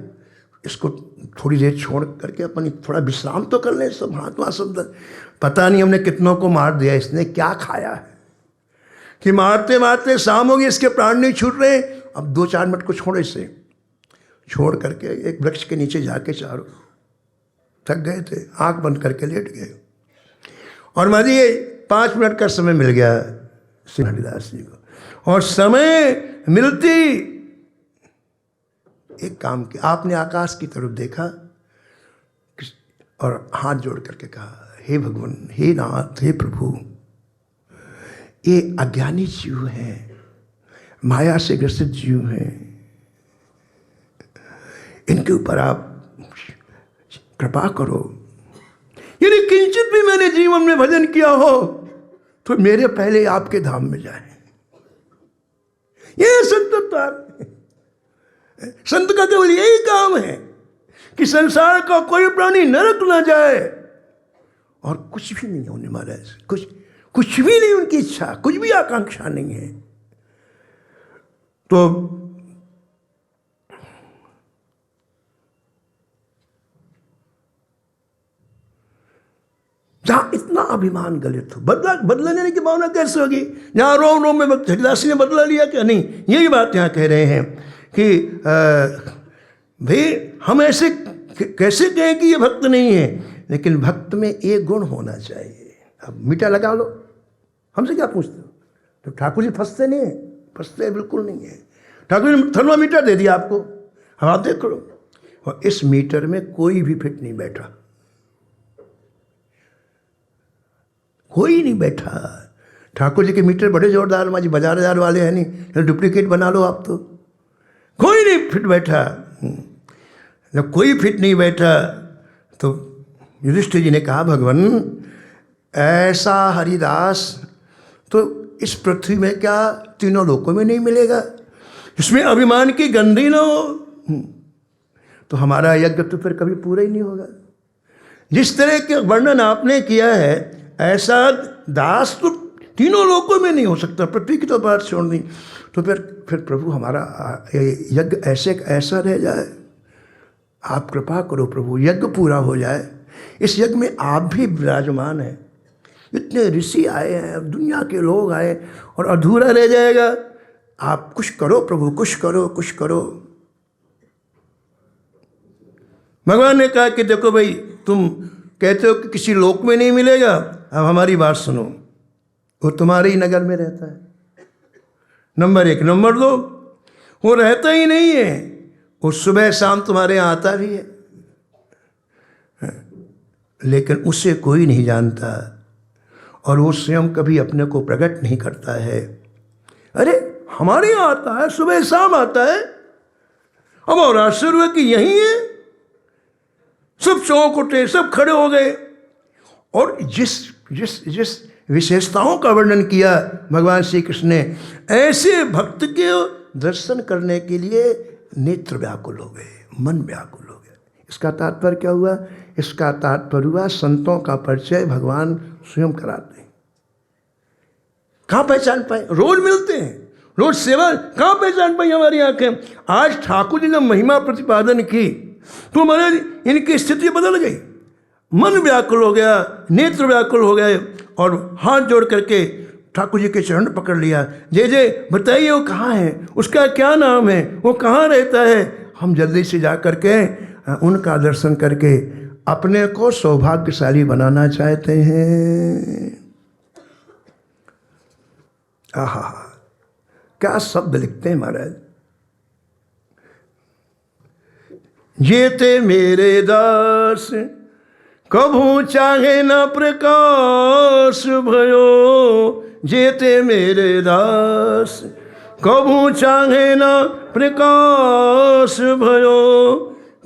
इसको थोड़ी देर छोड़ करके अपनी थोड़ा विश्राम तो कर लें। सब महात्मा शब्द, पता नहीं हमने कितनों को मार दिया, इसने क्या खाया है कि मारते मारते शाम हो गई, इसके प्राण नहीं छूट रहे। अब 2-4 मिनट को छोड़, इसे छोड़ करके एक वृक्ष के नीचे जाके चारों थक गए थे, आंख बंद करके लेट गए। और माँ जी 5 मिनट का समय मिल गया श्री हरिदास जी को, और समय मिलती एक काम किया। आपने आकाश की तरफ देखा और हाथ जोड़ करके कहा हे भगवान, हे नाथ, हे प्रभु, ये अज्ञानी जीव हैं, माया से ग्रसित जीव हैं, इनके ऊपर आप कृपा करो। यदि किंचित भी मैंने जीवन में भजन किया हो तो मेरे पहले आपके धाम में जाए। ये संत संत का केवल यही काम है कि संसार का कोई प्राणी नरक ना जाए, और कुछ भी नहीं होने महाराज, कुछ भी नहीं उनकी इच्छा, कुछ भी आकांक्षा नहीं है। तो जहां इतना अभिमान गलित हो, बदला लेने की भावना कैसे होगी? जहां रोम रोम में हरिदास ने बदला लिया क्या? नहीं, यही बात यहां कह रहे हैं कि भाई हम ऐसे कैसे कहें कि ये भक्त नहीं है, लेकिन भक्त में एक गुण होना चाहिए। अब मीठा लगा लो, हमसे क्या पूछते हो? तो ठाकुर जी फंसते नहीं है, फंसते बिल्कुल नहीं है। ठाकुर जी ने थर्मामीटर दे दिया आपको, अब आप देख लो, और इस मीटर में कोई भी फिट नहीं बैठा, कोई नहीं बैठा। ठाकुर जी के मीटर बड़े जोरदार माँ जी, बाजार वाले हैं नहीं, डुप्लीकेट बना लो आप, तो कोई नहीं फिट बैठा। जब कोई फिट नहीं बैठा तो युधिष्ठिर जी ने कहा भगवान ऐसा हरिदास तो इस पृथ्वी में क्या 3 लोकों में नहीं मिलेगा, इसमें अभिमान की गंधी ना हो, तो हमारा यज्ञ तो फिर कभी पूरा ही नहीं होगा। जिस तरह के वर्णन आपने किया है, ऐसा दास तो 3 लोकों में नहीं हो सकता, पृथ्वी की तो बात छोड़ दी। तो फिर प्रभु हमारा यज्ञ ऐसा रह जाए। आप कृपा करो प्रभु, यज्ञ पूरा हो जाए। इस यज्ञ में आप भी विराजमान हैं, इतने ऋषि आए हैं, दुनिया के लोग आए, और अधूरा रह जाएगा। आप कुछ करो प्रभु, कुछ करो, कुछ करो। भगवान ने कहा कि देखो भाई, तुम कहते हो कि किसी लोक में नहीं मिलेगा, अब हमारी बात सुनो, वो तुम्हारे ही नगर में रहता है, नंबर 1। नंबर 2, वो रहता ही नहीं है, वो सुबह शाम तुम्हारे यहाँ आता भी है, लेकिन उसे कोई नहीं जानता, और वो स्वयं कभी अपने को प्रकट नहीं करता है। अरे हमारे यहाँ आता है, सुबह शाम आता है। अब और आश्चर्य कि यही है, सब चौंक उठे, सब खड़े हो गए, और जिस जिस जिस विशेषताओं का वर्णन किया भगवान श्री कृष्ण ने, ऐसे भक्त के दर्शन करने के लिए नेत्र व्याकुल हो गए, मन व्याकुल हो गया। इसका तात्पर्य क्या हुआ? इसका तात्पर्य हुआ संतों का परिचय भगवान स्वयं कराते हैं। कहाँ पहचान पाए? रोज मिलते हैं, रोज सेवा, कहाँ पहचान पाई हमारी आंखें? आज ठाकुर जी ने महिमा प्रतिपादन की तो महाराज इनकी स्थिति बदल गई, मन व्याकुल हो गया, नेत्र व्याकुल हो गए और हाथ जोड़ करके ठाकुर जी के चरण पकड़ लिया। जय जय बताइए वो कहाँ है, उसका क्या नाम है, वो कहाँ रहता है? हम जल्दी से जा करके उनका दर्शन करके अपने को सौभाग्यशाली बनाना चाहते हैं। आहा, क्या शब्द लिखते हैं महाराज। ये ते मेरे दास कभू चाहे न प्रकाश भयो, जेते मेरे दास कभू चाहे न प्रकाश भयो,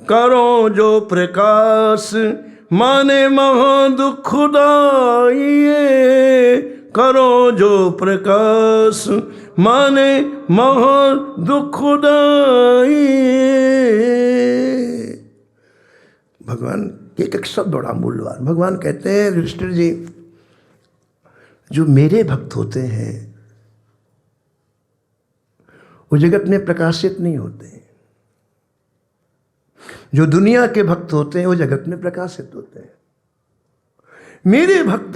करो जो प्रकाश माने महा दुखदाइए, करो जो प्रकाश माने महा दुखदाइए। भगवान एक एक शब्द बड़ा मूल्यवान। भगवान कहते हैं युधिष्ठिर जी, जो मेरे भक्त होते हैं वो जगत में प्रकाशित नहीं होते हैं, जो दुनिया के भक्त होते हैं वो जगत में प्रकाशित होते हैं। मेरे भक्त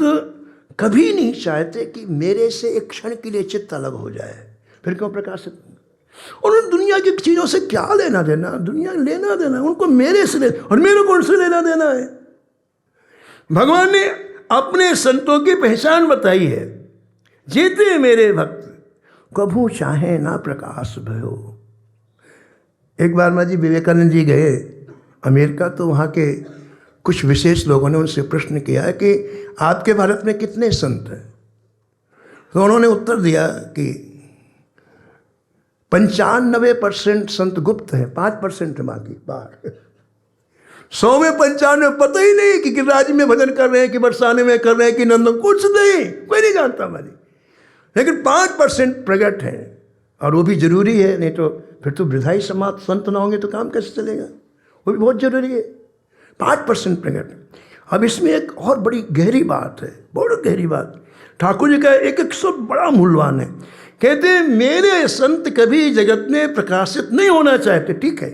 कभी नहीं चाहते कि मेरे से एक क्षण के लिए चित्त अलग हो जाए, फिर क्यों प्रकाशित? और उन दुनिया की चीज़ों से क्या लेना देना? दुनिया लेना देना उनको मेरे से ले, और मेरे को उनसे लेना देना है। भगवान ने अपने संतों की पहचान बताई है, जेते मेरे भक्त कभू चाहे ना प्रकाश भयो। एक बार मैं जी विवेकानंद जी गए अमेरिका, तो वहाँ के कुछ विशेष लोगों ने उनसे प्रश्न किया है कि आपके भारत में कितने संत हैं? तो उन्होंने उत्तर दिया कि 95% संत गुप्त हैं, 5% बाकी बाहर। 100 में 95 पता ही नहीं कि गिरिराज में भजन कर रहे हैं कि बरसाने में कर रहे हैं कि नंदन, कुछ नहीं, कोई नहीं जानता हमारी। लेकिन 5% प्रगट है, और वो भी जरूरी है, नहीं तो फिर तो वृद्धाई समाज संत ना होंगे तो काम कैसे चलेगा? वो भी बहुत जरूरी है। 5% प्रगट। अब इसमें एक और बड़ी गहरी बात है, बहुत गहरी बात। ठाकुर जी का एक एक शब्द बड़ा मूल्यवान है। कहते हैं मेरे संत कभी जगत में प्रकाशित नहीं होना चाहते, ठीक है,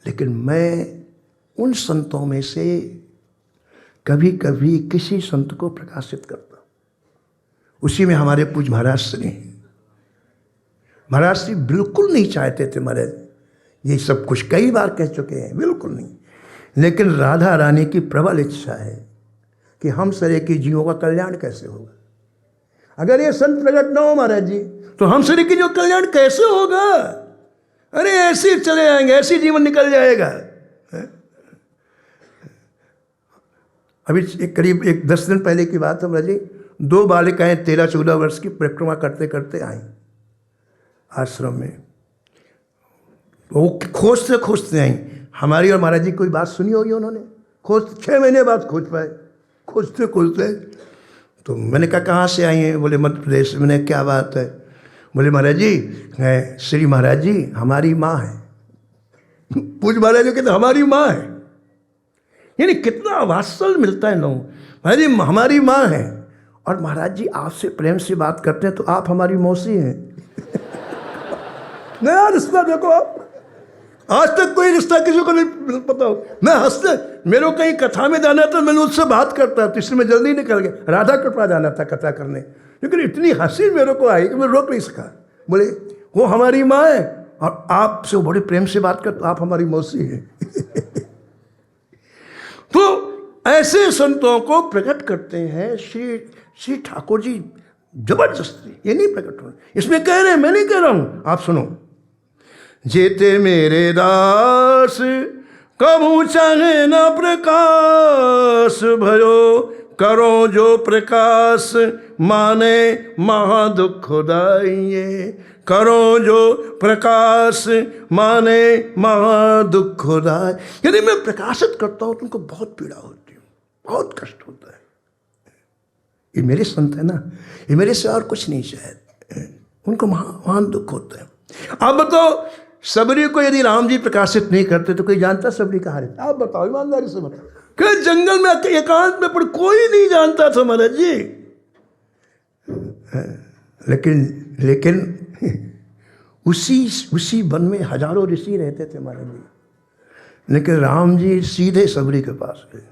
लेकिन मैं उन संतों में से कभी कभी किसी संत को प्रकाशित करता। उसी में हमारे पूज्य महाराज श्री हैं। महाराज श्री बिल्कुल नहीं चाहते थे महाराज, ये सब कुछ कई बार कह चुके हैं, बिल्कुल नहीं, लेकिन राधा रानी की प्रबल इच्छा है कि हम सरे के जीवों का कल्याण कैसे होगा। अगर ये संत प्रकट न हो महाराज जी, तो हम सरे के जो कल्याण कैसे होगा? अरे ऐसे चले जाएंगे, ऐसे जीवन निकल जाएगा। अभी करीब 10 दिन पहले की बात है महाराज जी, 2 बालिकाएं 13-14 वर्ष की परिक्रमा करते करते आई आश्रम में। वो खोजते खोजते आई। हमारी और महाराज जी कोई बात सुनी होगी उन्होंने, खोज 6 महीने बाद खोज पाए, खोजते खोजते। तो मैंने कहा कहाँ से आई हैं? बोले मध्य प्रदेश। मैंने क्या बात है? बोले महाराज जी, श्री महाराज जी हमारी माँ है। पूज महाराज जी कहते हमारी माँ है, यानी कितना वात्सल्य मिलता है लोगों। महाराज जी हमारी माँ है, और महाराज जी आपसे प्रेम से बात करते हैं तो आप हमारी मौसी हैं। नया रिश्ता देखो आप, आज तक कोई रिश्ता किसी को नहीं पता हो। मैं हंसते, मेरे को कहीं कथा में जाना था, मैंने उससे बात करता था, इसलिए मैं जल्दी निकल गया। राधा के पास जाना था कथा करने, लेकिन इतनी हंसी मेरे को आई कि मैं रोक नहीं सका। बोले वो हमारी माँ है और आपसे वो बड़े प्रेम से बात करते, आप हमारी मौसी हैं। तो ऐसे संतों को प्रकट करते हैं श्री ठाकुर जी जबरदस्ती। ये नहीं प्रकट होना, इसमें कह रहे हैं, मैं नहीं कह रहा हूं, आप सुनो। जेते मेरे दास कभू चाहे न प्रकाश भयो, करो जो प्रकाश माने महा दुखदाइए, करो जो प्रकाश माने महा दुखदाय। यदि मैं प्रकाशित करता हूं तुमको बहुत पीड़ा होती है, बहुत कष्ट होता है। ये मेरे संत है ना, ये मेरे से और कुछ नहीं शायद, उनको महान दुख होता है। अब बताओ, सबरी को यदि राम जी प्रकाशित नहीं करते तो कोई जानता सबरी कहाँ रहता? आप बताओ, ईमानदारी से बताओ। कि जंगल में एकांत में पर कोई नहीं जानता था महाराज जी। लेकिन उसी वन में हजारों ऋषि रहते थे महाराज जी, लेकिन राम जी सीधे सबरी के पास गए,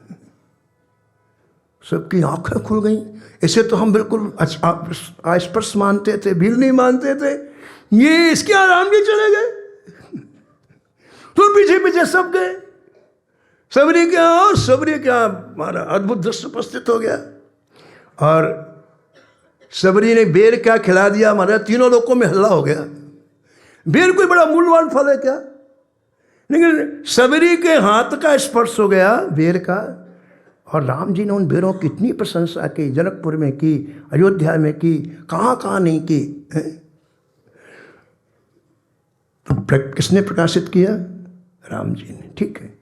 सबकी आंखें खुल गई। इसे तो हम बिल्कुल अस्पर्श मानते थे, भील नहीं मानते थे, ये इसके राम जी चले गए। तो पीछे पीछे सब गए, सबरी क्या, और सबरी क्या हमारा अद्भुत दृश्य उपस्थित हो गया। और सबरी ने बेर क्या खिला दिया हमारा, तीनों लोगों में हल्ला हो गया। बेर कोई बड़ा मूल्यवान फल है क्या? लेकिन सबरी के हाथ का स्पर्श हो गया बेर का, और राम जी ने उन बेरों की इतनी प्रशंसा की, जनकपुर में की, अयोध्या में की, कहाँ नहीं की। तो किसने प्रकाशित किया? राम जी ने। ठीक है,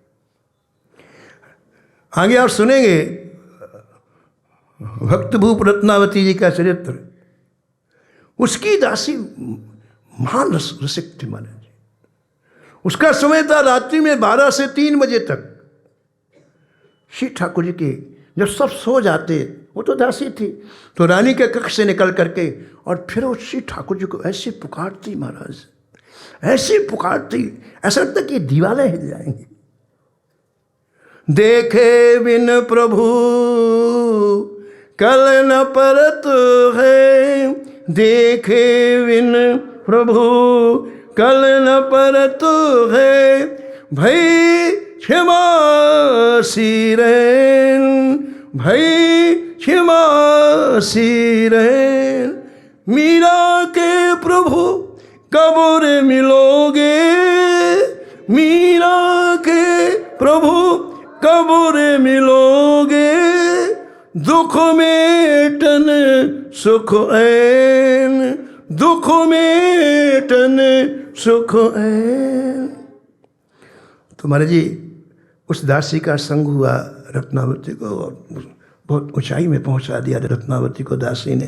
आगे आप सुनेंगे भक्त भूप रत्नावती जी का चरित्र। उसकी दासी महान रसिक थी महाराज जी। उसका समय था रात्रि में 12 से 3 बजे तक। श्री ठाकुर जी के जब सब सो जाते, वो तो दासी थी, तो रानी के कक्ष से निकल करके और फिर वो श्री ठाकुर जी को ऐसे पुकारती महाराज, ऐसे पुकारती, ऐसा लगता कि दीवाले हिल जाएंगे। देखे बिन प्रभु कल न परत है, देखे बिन प्रभु कल न परत है, भई क्षमा सिरैन, भई क्षमा सिरैन। मीरा के प्रभु कब रे मिलोगे, मीरा के प्रभु कब रे मिलोगे, दुख मेटन सुख ऐन, दुख मेटन सुख ऐन। तो महाराज जी उस दासी का संग हुआ रत्नावती को, और बहुत ऊंचाई में पहुंचा दिया रत्नावती को दासी ने।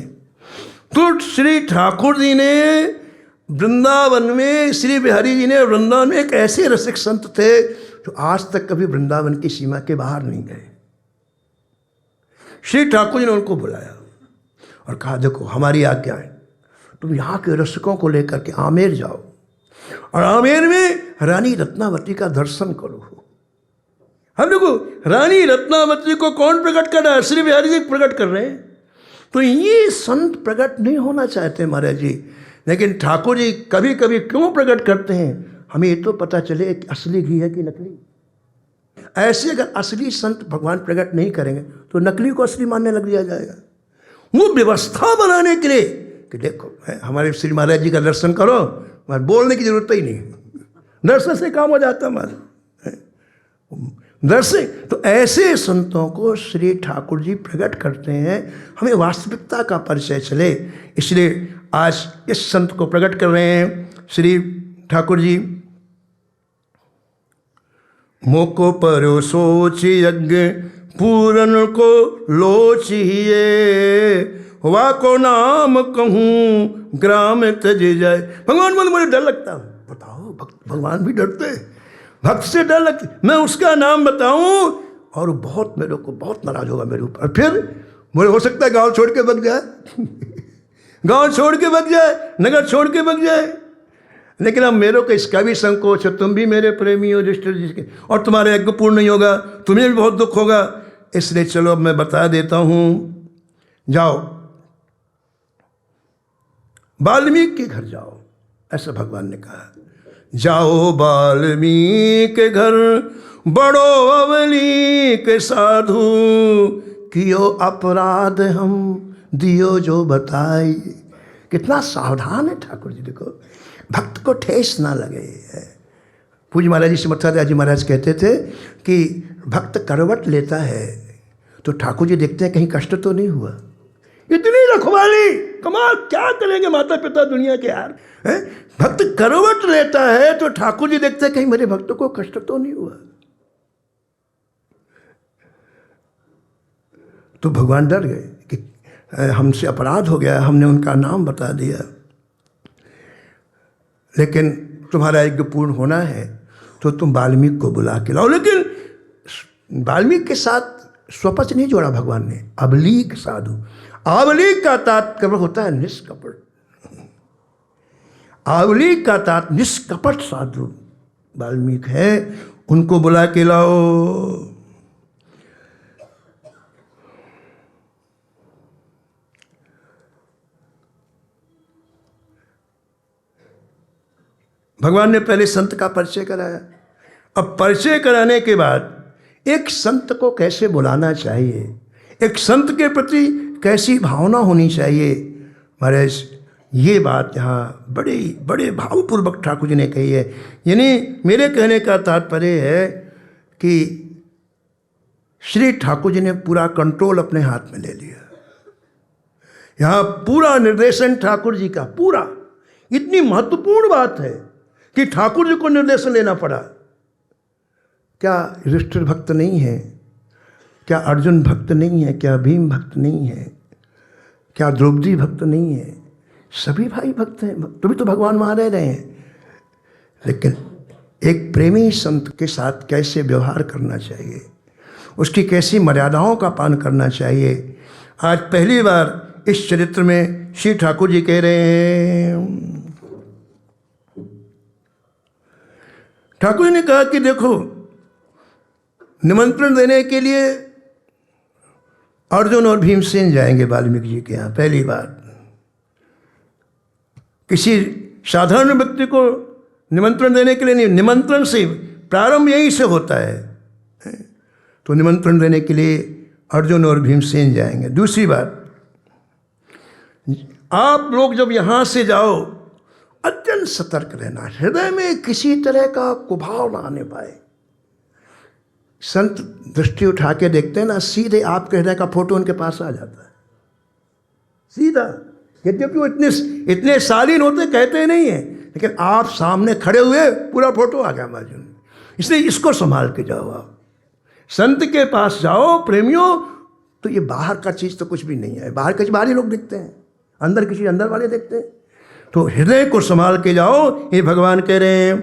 तो श्री ठाकुर जी ने वृंदावन में, श्री बिहारी जी ने वृंदावन में एक ऐसे रसिक संत थे जो आज तक कभी वृंदावन की सीमा के बाहर नहीं गए। श्री ठाकुर जी ने उनको बुलाया और कहा, देखो हमारी आज्ञा है, तुम यहाँ के रसिकों को लेकर के आमेर जाओ और आमेर में रानी रत्नावती का दर्शन करो। हम देखो रानी रत्नावती को कौन प्रकट कर रहा है? श्री बिहारी जी प्रकट कर रहे हैं। तो ये संत प्रकट नहीं होना चाहते महाराज जी, लेकिन ठाकुर जी कभी कभी क्यों प्रकट करते हैं, हमें ये तो पता चले कि असली घी है कि नकली। ऐसे अगर असली संत भगवान प्रकट नहीं करेंगे तो नकली को असली मानने लग दिया जाएगा। वो व्यवस्था बनाने के लिए कि देखो हमारे श्री महाराज जी का दर्शन करो, बोलने की जरूरत ही नहीं, दर्शन से काम हो जाता हमारा दर्शन। तो ऐसे संतों को श्री ठाकुर जी प्रकट करते हैं, हमें वास्तविकता का परिचय चले, इसलिए आज इस संत को प्रकट कर रहे हैं श्री ठाकुर जी। मोको पर सोच यज्ञ पूरन को लोचिए, वा को नाम कहूँ ग्राम तज जाए। भगवान बोले मुझे डर लगता है। बताओ भगवान भी डरते, भक्त से डर लगता, मैं उसका नाम बताऊं और बहुत मेरे को बहुत नाराज होगा मेरे ऊपर, फिर बोले हो सकता है गांव छोड़ के भाग जाए गांव छोड़ के भाग जाए, नगर छोड़ के भाग जाए। लेकिन अब मेरे को इसका भी संकोच है, तुम भी मेरे प्रेमी हो युधिष्ठिर जी के, और तुम्हारा यज्ञ पूर्ण नहीं होगा, तुम्हें भी बहुत दुख होगा, इसलिए चलो अब मैं बता देता हूं, जाओ वाल्मीकि के घर जाओ, ऐसा भगवान ने कहा। जाओ वाल्मीकि के घर, बड़ो अवली के साधु, कियो अपराध हम दियो जो बताई। कितना सावधान है ठाकुर जी, देखो भक्त को ठेस ना लगे। पूज्य महाराज जी समर्थादास जी महाराज कहते थे कि भक्त करवट लेता है तो ठाकुर जी देखते हैं कहीं कष्ट तो नहीं हुआ। इतनी रखवाली, कमाल, क्या करेंगे माता पिता दुनिया के यार। भक्त करवट लेता है तो ठाकुर जी देखते हैं कहीं मेरे भक्त को कष्ट तो नहीं हुआ। तो भगवान डर गए कि हमसे अपराध हो गया, हमने उनका नाम बता दिया, लेकिन तुम्हारा यज्ञ पूर्ण होना है तो तुम वाल्मीकि को बुला के लाओ। लेकिन वाल्मीकि के साथ स्वपच नहीं जोड़ा भगवान ने, अवलीक साधु। अवलीक का तात्पर्य होता है निष्कपट, अवलीक का तात्पर्य निष्कपट साधु वाल्मीकि है, उनको बुला के लाओ। भगवान ने पहले संत का परिचय कराया। अब परिचय कराने के बाद एक संत को कैसे बुलाना चाहिए, एक संत के प्रति कैसी भावना होनी चाहिए, महाराज ये बात यहाँ बड़े बड़े भावपूर्वक ठाकुर जी ने कही है। यानी मेरे कहने का तात्पर्य है कि श्री ठाकुर जी ने पूरा कंट्रोल अपने हाथ में ले लिया। यहाँ पूरा निर्देशन ठाकुर जी का पूरा। इतनी महत्वपूर्ण बात है कि ठाकुर जी को निर्देशन लेना पड़ा। क्या युधिष्ठिर भक्त नहीं है? क्या अर्जुन भक्त नहीं है? क्या भीम भक्त नहीं है? क्या द्रौपदी भक्त नहीं है? सभी भाई भक्त हैं, तभी तो भगवान वहाँ रह रहे हैं। लेकिन एक प्रेमी संत के साथ कैसे व्यवहार करना चाहिए, उसकी कैसी मर्यादाओं का पालन करना चाहिए, आज पहली बार इस चरित्र में श्री ठाकुर जी कह रहे हैं। ठाकुर जी ने कहा कि देखो, निमंत्रण देने के लिए अर्जुन और भीमसेन जाएंगे वाल्मीकि जी के यहाँ पहली बार। किसी साधारण व्यक्ति को निमंत्रण देने के लिए नहीं, निमंत्रण से प्रारंभ यहीं से होता है। तो निमंत्रण देने के लिए अर्जुन और भीमसेन जाएंगे। दूसरी बात, आप लोग जब यहाँ से जाओ अत्यंत सतर्क रहना, हृदय में किसी तरह का कुभाव ना आने पाए। संत दृष्टि उठा के देखते हैं ना, सीधे आपके हृदय का फोटो उनके पास आ जाता है सीधा। यद्यपि वो इतने शालीन होते, कहते नहीं है, लेकिन आप सामने खड़े हुए पूरा फोटो आ गया अर्जुन। इसलिए इसको संभाल के जाओ। आप संत के पास जाओ प्रेमियों, तो ये बाहर का चीज़ तो कुछ भी नहीं है। बाहर के बाहरी लोग दिखते हैं, अंदर की चीज़ अंदर वाले देखते हैं। तो हृदय को संभाल के जाओ, ये भगवान कह रहे हैं।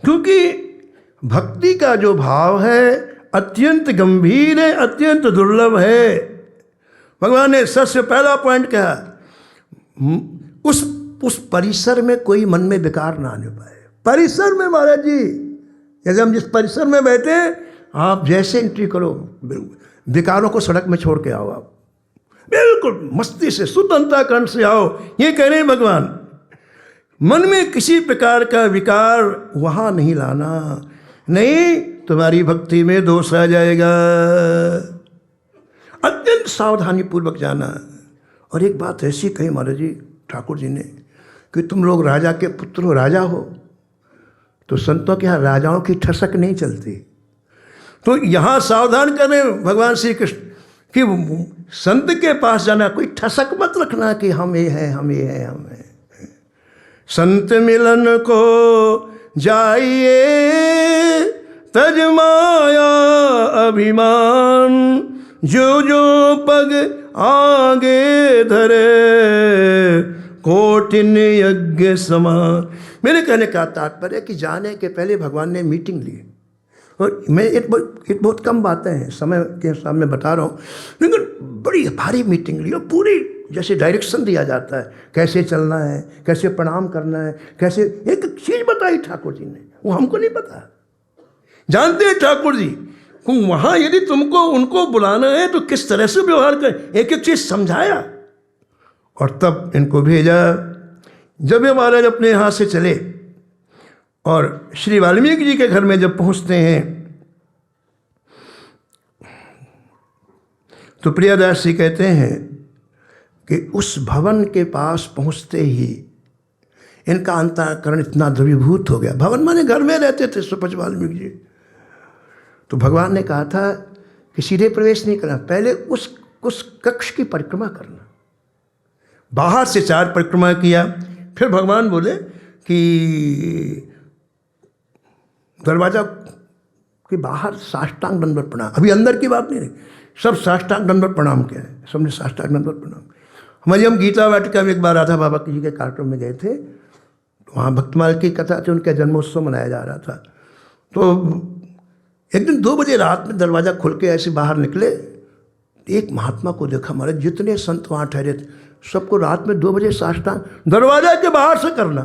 क्योंकि भक्ति का जो भाव है अत्यंत गंभीर है, अत्यंत दुर्लभ है। भगवान ने सबसे पहला पॉइंट कहा, उस परिसर में कोई मन में विकार ना आने पाए। परिसर में महाराज जी, जैसे हम जिस परिसर में बैठे, आप जैसे एंट्री करो विकारों को सड़क में छोड़ के आओ। आप बिल्कुल मस्ती से शुद्ध अंतःकरण से आओ, ये कह रहे हैं भगवान। मन में किसी प्रकार का विकार वहाँ नहीं लाना, नहीं तुम्हारी भक्ति में दोष आ जाएगा। अत्यंत सावधानी पूर्वक जाना। और एक बात ऐसी कही महाराज जी ठाकुर जी ने कि तुम लोग राजा के पुत्र हो, राजा हो, तो संतों के यहाँ राजाओं की ठसक नहीं चलती। तो यहाँ सावधान करें भगवान श्री कृष्ण कि संत के पास जाना, कोई ठसक मत रखना कि हम ये हैं, हम ये हैं, हम हैं। संत मिलन को जाइए तज माया अभिमान, जो जो पग आगे धरे कोटिन यज्ञ समान। मेरे कहने का तात्पर्य कि जाने के पहले भगवान ने मीटिंग ली। और मैं एक बहुत कम बातें हैं, समय के सामने बता रहा हूँ, लेकिन बड़ी भारी मीटिंग ली और पूरी जैसे डायरेक्शन दिया जाता है, कैसे चलना है, कैसे प्रणाम करना है, कैसे एक चीज़ बताई ठाकुर जी ने, वो हमको नहीं पता। जानते हैं ठाकुर जी वहाँ यदि तुमको उनको बुलाना है तो किस तरह से व्यवहार करें, एक एक चीज़ समझाया और तब इनको भेजा। जब ये महाराज अपने यहाँ से चले और श्री वाल्मीकि जी के घर में जब पहुँचते हैं तो प्रियदास जी कहते हैं कि उस भवन के पास पहुँचते ही इनका अंतःकरण इतना द्रवीभूत हो गया। भवन माने घर में रहते थे स्वपच वाल्मीकि जी। तो भगवान ने कहा था कि सीधे प्रवेश नहीं करना, पहले उस कक्ष की परिक्रमा करना। बाहर से 4 परिक्रमा किया, फिर भगवान बोले कि दरवाजा के बाहर साष्टांग दंडवत प्रणाम। अभी अंदर की बात नहीं रही, सब साष्टांग दंडवत प्रणाम किया है, सबने साष्टांग दंडवत प्रणाम। हमारी हम गीता वाटिका में एक बार राधा बाबा जी के कार्यक्रम में गए थे, तो वहाँ भक्तमाल की कथा थी, उनका जन्मोत्सव मनाया जा रहा था। तो एक दिन 2 बजे रात में दरवाज़ा खुल के ऐसे बाहर निकले, एक महात्मा को देखा। हमारे जितने संत वहाँ ठहरे थे सबको रात में 2 बजे साष्टांग दरवाजा के बाहर से करना।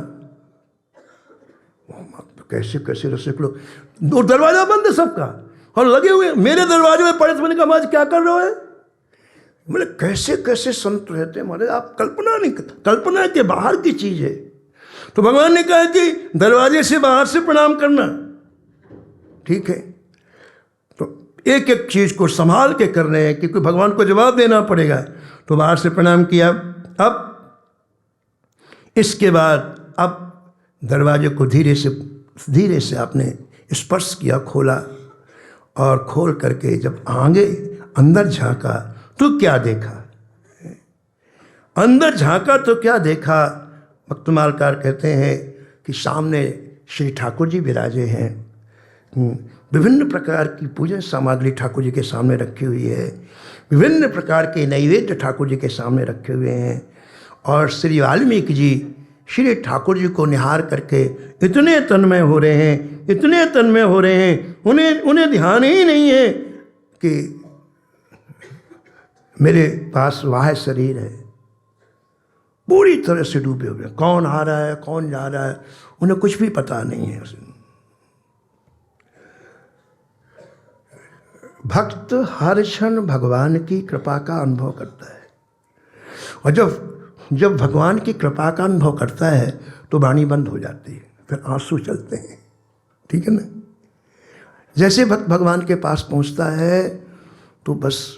कैसे कैसे रसिक लोग, दरवाजा बंद है सबका और लगे हुए मेरे दरवाजे में पड़े। तो मैंने कहा महाराज क्या कर रहे हो? बोले कैसे कैसे संत रहते हैं महाराज, आप कल्पना नहीं, कल्पना के बाहर की चीज़ है। तो भगवान ने कहा कि दरवाजे से बाहर से प्रणाम करना, ठीक है। तो एक एक चीज़ को संभाल के कर रहे हैं क्योंकि भगवान को जवाब देना पड़ेगा। तो बाहर से प्रणाम किया। अब इसके बाद अब दरवाजे को धीरे से आपने स्पर्श किया, खोला, और खोल करके जब आगे अंदर झांका तो क्या देखा? अंदर झांका तो क्या देखा? भक्तमालकार कहते हैं कि सामने श्री ठाकुर जी विराजे हैं। विभिन्न प्रकार की पूजन सामग्री ठाकुर जी के सामने रखी हुई है, विभिन्न प्रकार के नैवेद्य ठाकुर जी के सामने रखे हुए हैं। और श्री वाल्मीकि जी श्री ठाकुर जी को निहार करके इतने तन्मय हो रहे हैं, इतने तन्मय हो रहे हैं, उन्हें ध्यान ही नहीं है कि मेरे पास वाह शरीर है। पूरी तरह से डूबे हुए, कौन आ रहा है कौन जा रहा है उन्हें कुछ भी पता नहीं है। भक्त हर क्षण भगवान की कृपा का अनुभव करता है, और जब भगवान की कृपा का अनुभव करता है तो वाणी बंद हो जाती है, फिर आंसू चलते हैं, ठीक है ना। जैसे भक्त भगवान के पास पहुंचता है तो बस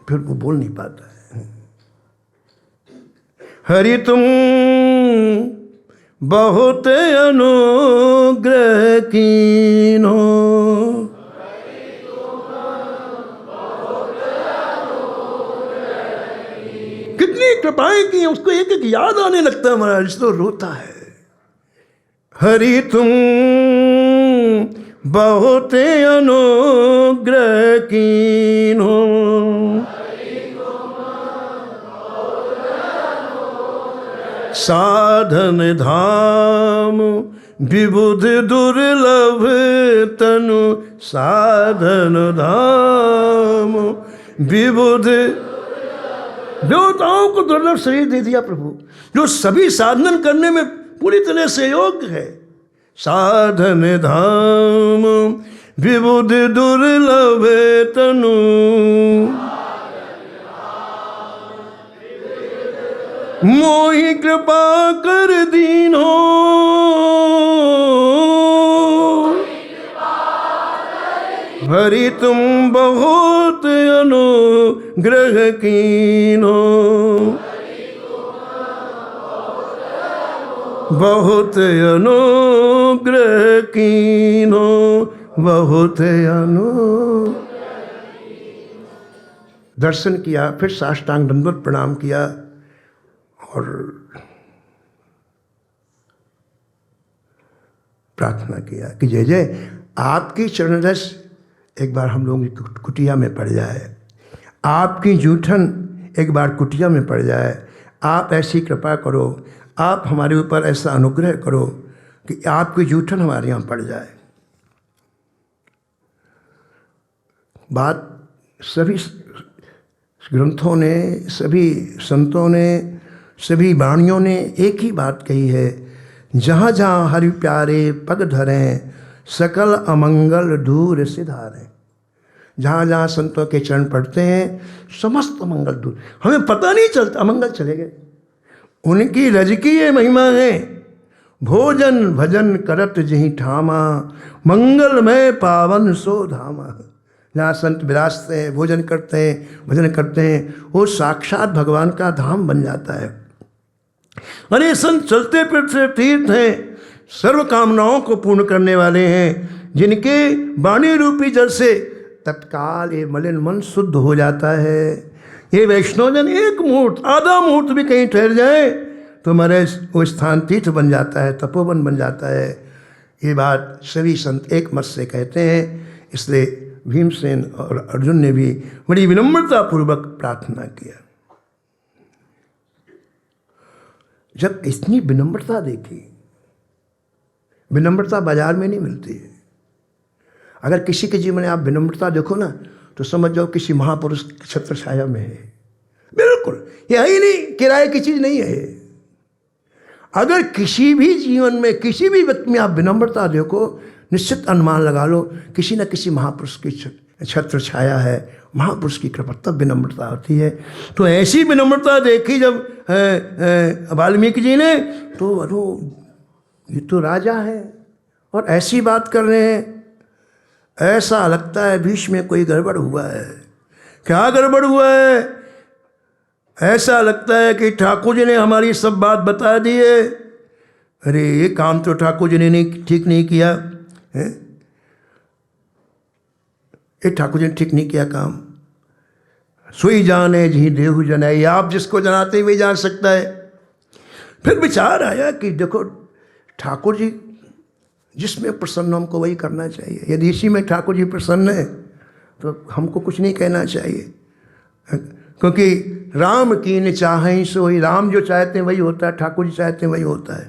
फिर वो बोल नहीं पाता है। हरि तुम बहुत अनुग्रह कीन्हो, कितनी कृपाएं की, उसको एक एक याद आने लगता है महाराज, तो रोता है। हरि तुम बहुत अनुग्रह कीन्हो, साधन धाम विबुध दुर्लभ तनु, साधन धाम विबुध, देवताओं को दुर्लभ शरीर दे दिया प्रभु, जो सभी साधन करने में पूरी तरह से योग्य है। साधन धाम विबुध दुर्लभ तनु, मोहि कृपा कर दीनो, हरि तुम बहुत अनुग्रह कीन्हो, बहुत अनुग्रह कीन्हो, बहुत दर्शन किया, फिर साष्टांग दंडवत प्रणाम किया और प्रार्थना किया कि जय जय आपकी चरण रस एक बार हम लोगों की कुटिया में पड़ जाए, आपकी जूठन एक बार कुटिया में पड़ जाए। आप ऐसी कृपा करो, आप हमारे ऊपर ऐसा अनुग्रह करो कि आपकी जूठन हमारे यहाँ पड़ जाए। बात सभी ग्रंथों ने, सभी संतों ने, सभी वाणियों ने एक ही बात कही है, जहाँ जहाँ हरि प्यारे पग धरें सकल अमंगल दूर सिधारें। जहाँ जहाँ संतों के चरण पड़ते हैं समस्त अमंगल दूर, हमें पता नहीं चलता अमंगल चले गए। उनकी रज की ये महिमा है, भोजन भजन करत जहीं ठामा, मंगलमय पावन सो धामा। जहाँ संत विराजते हैं, भोजन करते हैं, भजन करते हैं, वो साक्षात भगवान का धाम बन जाता है। अरे संत चलते फिरते तीर्थ हैं, सर्व कामनाओं को पूर्ण करने वाले हैं, जिनके वाणी रूपी जल से तत्काल ये मलिन मन शुद्ध हो जाता है। ये वैष्णवजन एक मुहूर्त, आधा मुहूर्त भी कहीं ठहर जाए तो हमारे वो स्थान तीर्थ बन जाता है, तपोवन बन जाता है। ये बात सभी संत एक मत से कहते हैं। इसलिए भीमसेन और अर्जुन ने भी बड़ी विनम्रतापूर्वक प्रार्थना किया। जब इतनी विनम्रता देखी, विनम्रता बाजार में नहीं मिलती है। अगर किसी के जीवन में आप विनम्रता देखो ना तो समझ जाओ किसी महापुरुष की छत्र छाया में है। बिल्कुल ये है ही नहीं, किराए की चीज नहीं है। अगर किसी भी जीवन में किसी भी व्यक्ति में आप विनम्रता देखो, निश्चित अनुमान लगा लो किसी न किसी महापुरुष की छत्र छाया है, महापुरुष की कृपा, तब विनम्रता होती है। तो ऐसी विनम्रता देखी जब वाल्मीकि जी ने, तो अरे ये तो राजा है और ऐसी बात कर रहे हैं। ऐसा लगता है भीष्म में कोई गड़बड़ हुआ है। क्या गड़बड़ हुआ है? ऐसा लगता है कि ठाकुर जी ने हमारी सब बात बता दी है। अरे ये काम तो ठाकुर जी ने ठीक नहीं किया है, ये ठाकुर जी ने ठीक नहीं किया काम। सोई जाने जी देहु जनाए, ये आप जिसको जनाते हुए जान सकता है। फिर विचार आया कि देखो ठाकुर जी जिसमें प्रसन्न हमको वही करना चाहिए। यदि इसी में ठाकुर जी प्रसन्न है तो हमको कुछ नहीं कहना चाहिए, क्योंकि राम की न चाहें सोई, राम जो चाहते हैं वही होता है, ठाकुर जी चाहते हैं वही होता है।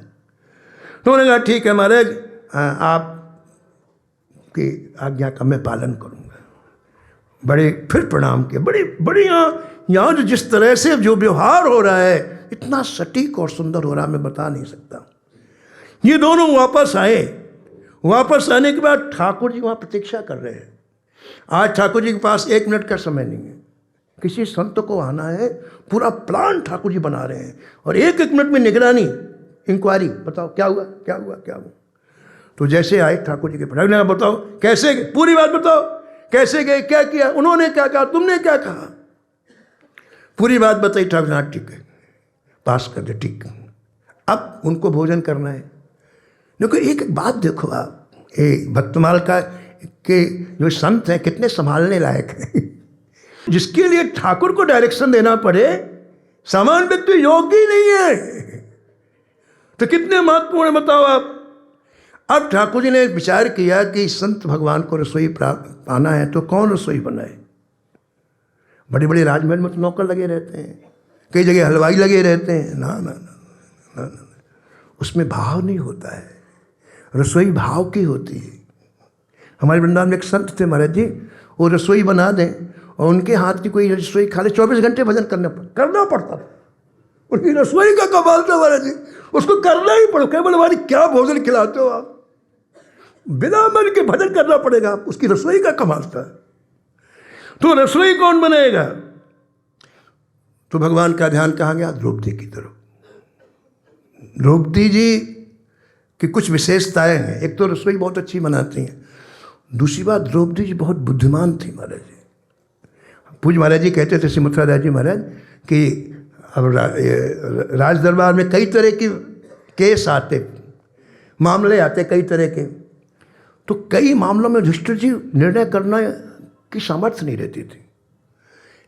तो उन्होंने कहा ठीक है महाराज, आपकी आज्ञा का मैं पालन करूँगा। बड़े फिर प्रणाम किए। बड़ी यहाँ जो जिस तरह से जो व्यवहार हो रहा है इतना सटीक और सुंदर हो रहा है, मैं बता नहीं सकता। ये दोनों वापस आए। वापस आने के बाद ठाकुर जी वहाँ प्रतीक्षा कर रहे हैं। आज ठाकुर जी के पास 1 मिनट का समय नहीं है। किसी संत को आना है, पूरा प्लान ठाकुर जी बना रहे हैं और 1-1 मिनट में निगरानी, इंक्वायरी, बताओ क्या हुआ क्या हुआ क्या हुआ। तो जैसे आए ठाकुर जी के प्रश्न, बताओ कैसे, पूरी बात बताओ, कैसे गए, क्या किया, उन्होंने क्या कहा, तुमने क्या कहा। पूरी बात बताई ठाकुर। हाँ ठीक है, पास कर दे, ठीक। अब उनको भोजन करना है। देखो एक बात देखो आप, भक्तमाल का के जो संत हैं कितने संभालने लायक हैं। जिसके लिए ठाकुर को डायरेक्शन देना पड़े, सामान्य व्यक्ति योग्य ही नहीं है, तो कितने महत्वपूर्ण है बताओ आप। अब ठाकुर जी ने विचार किया कि संत भगवान को रसोई पाना है तो कौन रसोई बनाए। बड़े बड़े राजमहल में तो नौकर लगे रहते हैं, कई जगह हलवाई लगे रहते हैं। ना ना ना ना ना, उसमें भाव नहीं होता है। रसोई भाव की होती है। हमारे वृंदावन में एक संत थे महाराज जी, वो रसोई बना दें और उनके हाथ की कोई रसोई खा ले, 24 घंटे भजन करना पड़ता था। उनकी रसोई का कमाल था महाराज जी, उसको करना ही पड़ो। क्या बोले हमारी क्या भोजन खिलाते हो आप, बिना मन के भजन करना पड़ेगा। उसकी रसोई का कमाल था। तो रसोई कौन बनेगा? तो भगवान का ध्यान कहाँ गया? द्रौपदी की तरफ। द्रौपदी जी की कुछ विशेषताएं हैं। एक तो रसोई बहुत अच्छी बनाती हैं, दूसरी बात द्रौपदी जी बहुत बुद्धिमान थी महाराज जी। पूज्य महाराज जी कहते थे, श्री मथुरा दास जी महाराज, कि अब राज दरबार में कई तरह के केस आते, मामले आते कई तरह के। तो कई मामलों में युधिष्ठिर जी निर्णय करना की सामर्थ्य नहीं रहती थी।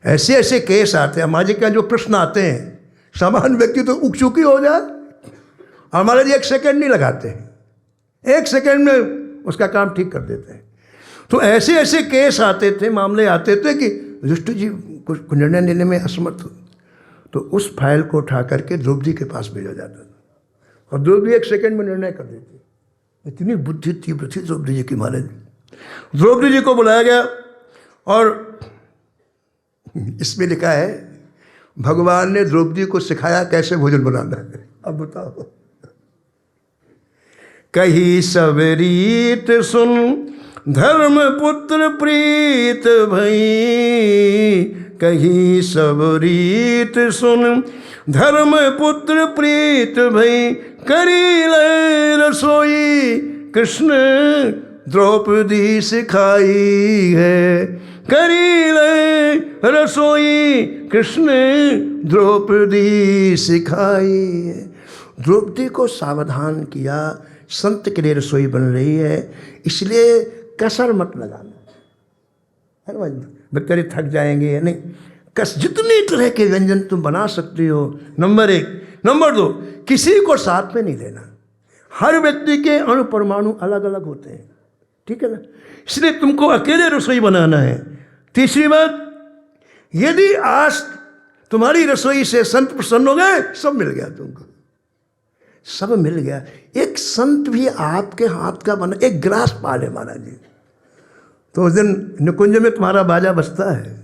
ऐसे ऐसे केस आते हैं, हमारे क्या जो प्रश्न आते हैं, सामान्य व्यक्ति तो उकचुकी हो जाए। हमारे लिए 1 सेकंड नहीं लगाते हैं, 1 सेकंड में उसका काम ठीक कर देते हैं। तो ऐसे ऐसे केस आते थे, मामले आते थे कि युधिष्ठिर जी कुछ निर्णय लेने में असमर्थ हो, तो उस फाइल को उठा करके द्रौपदी के पास भेजा जाता था और द्रौपदी 1 सेकंड में निर्णय कर देती। इतनी बुद्धि तीव्र थी द्रौपदी जी की महाराज। द्रौपदी जी को बुलाया गया और इसमें लिखा है भगवान ने द्रौपदी को सिखाया कैसे भोजन बनाना है। अब बताओ, कही सब रीत सुन धर्म पुत्र प्रीत भई, कही सब रीत सुन धर्म पुत्र प्रीत भई, करी ले रसोई कृष्ण द्रौपदी सिखाई है, करी ले रसोई कृष्ण द्रौपदी सिखाई है। द्रौपदी को सावधान किया, संत के लिए रसोई बन रही है, इसलिए कसर मत लगाना। बेचारे थक जाएंगे या नहीं, जितनी तरह के व्यंजन तुम बना सकती हो, नंबर 1। नंबर 2, किसी को साथ में नहीं लेना। हर व्यक्ति के अणु परमाणु अलग अलग होते हैं। ठीक है ना। इसलिए तुमको अकेले रसोई बनाना है। तीसरी बात, यदि आज तुम्हारी रसोई से संत प्रसन्न हो गए, सब मिल गया तुमको, सब मिल गया। एक संत भी आपके हाथ का बना, एक गिलास पा ले महाराज जी, तो उस दिन निकुंज में तुम्हारा बाजा बजता है।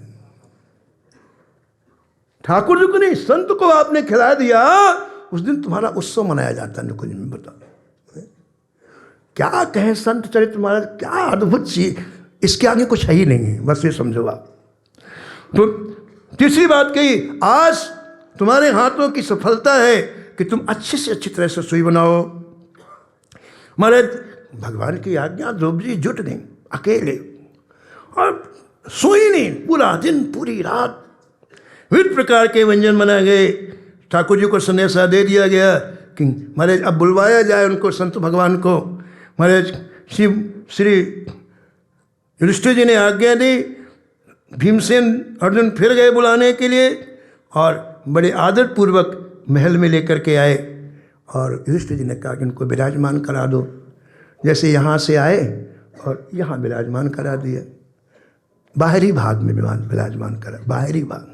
ठाकुर जी को नहीं, संत को आपने खिला दिया, उस दिन तुम्हारा उत्सव मनाया जाता है निकुंज में। बताओ क्या कहें संत चरित्र महाराज, क्या अद्भुत चीज, इसके आगे कुछ है ही नहीं, बस ये समझो आप। तो तीसरी बात कही, आज तुम्हारे हाथों की सफलता है कि तुम अच्छे से अच्छी तरह से रसोई बनाओ। महाराज भगवान की आज्ञा, द्रौपदी जुट गई अकेले और सोई नहीं, पूरा दिन पूरी रात विविध प्रकार के व्यंजन बनाए गए। ठाकुर जी को संदेशा दे दिया गया कि महाराज अब बुलवाया जाए उनको, संत भगवान को। महाराज श्री युधिष्ठिर जी ने आज्ञा दी, भीमसेन अर्जुन फिर गए बुलाने के लिए और बड़े आदरपूर्वक महल में लेकर के आए। और युधिष्ठिर जी ने कहा कि उनको विराजमान करा दो, जैसे यहाँ से आए और यहाँ विराजमान करा दिया, बाहरी भाग में विराजमान करा, बाहरी भाग।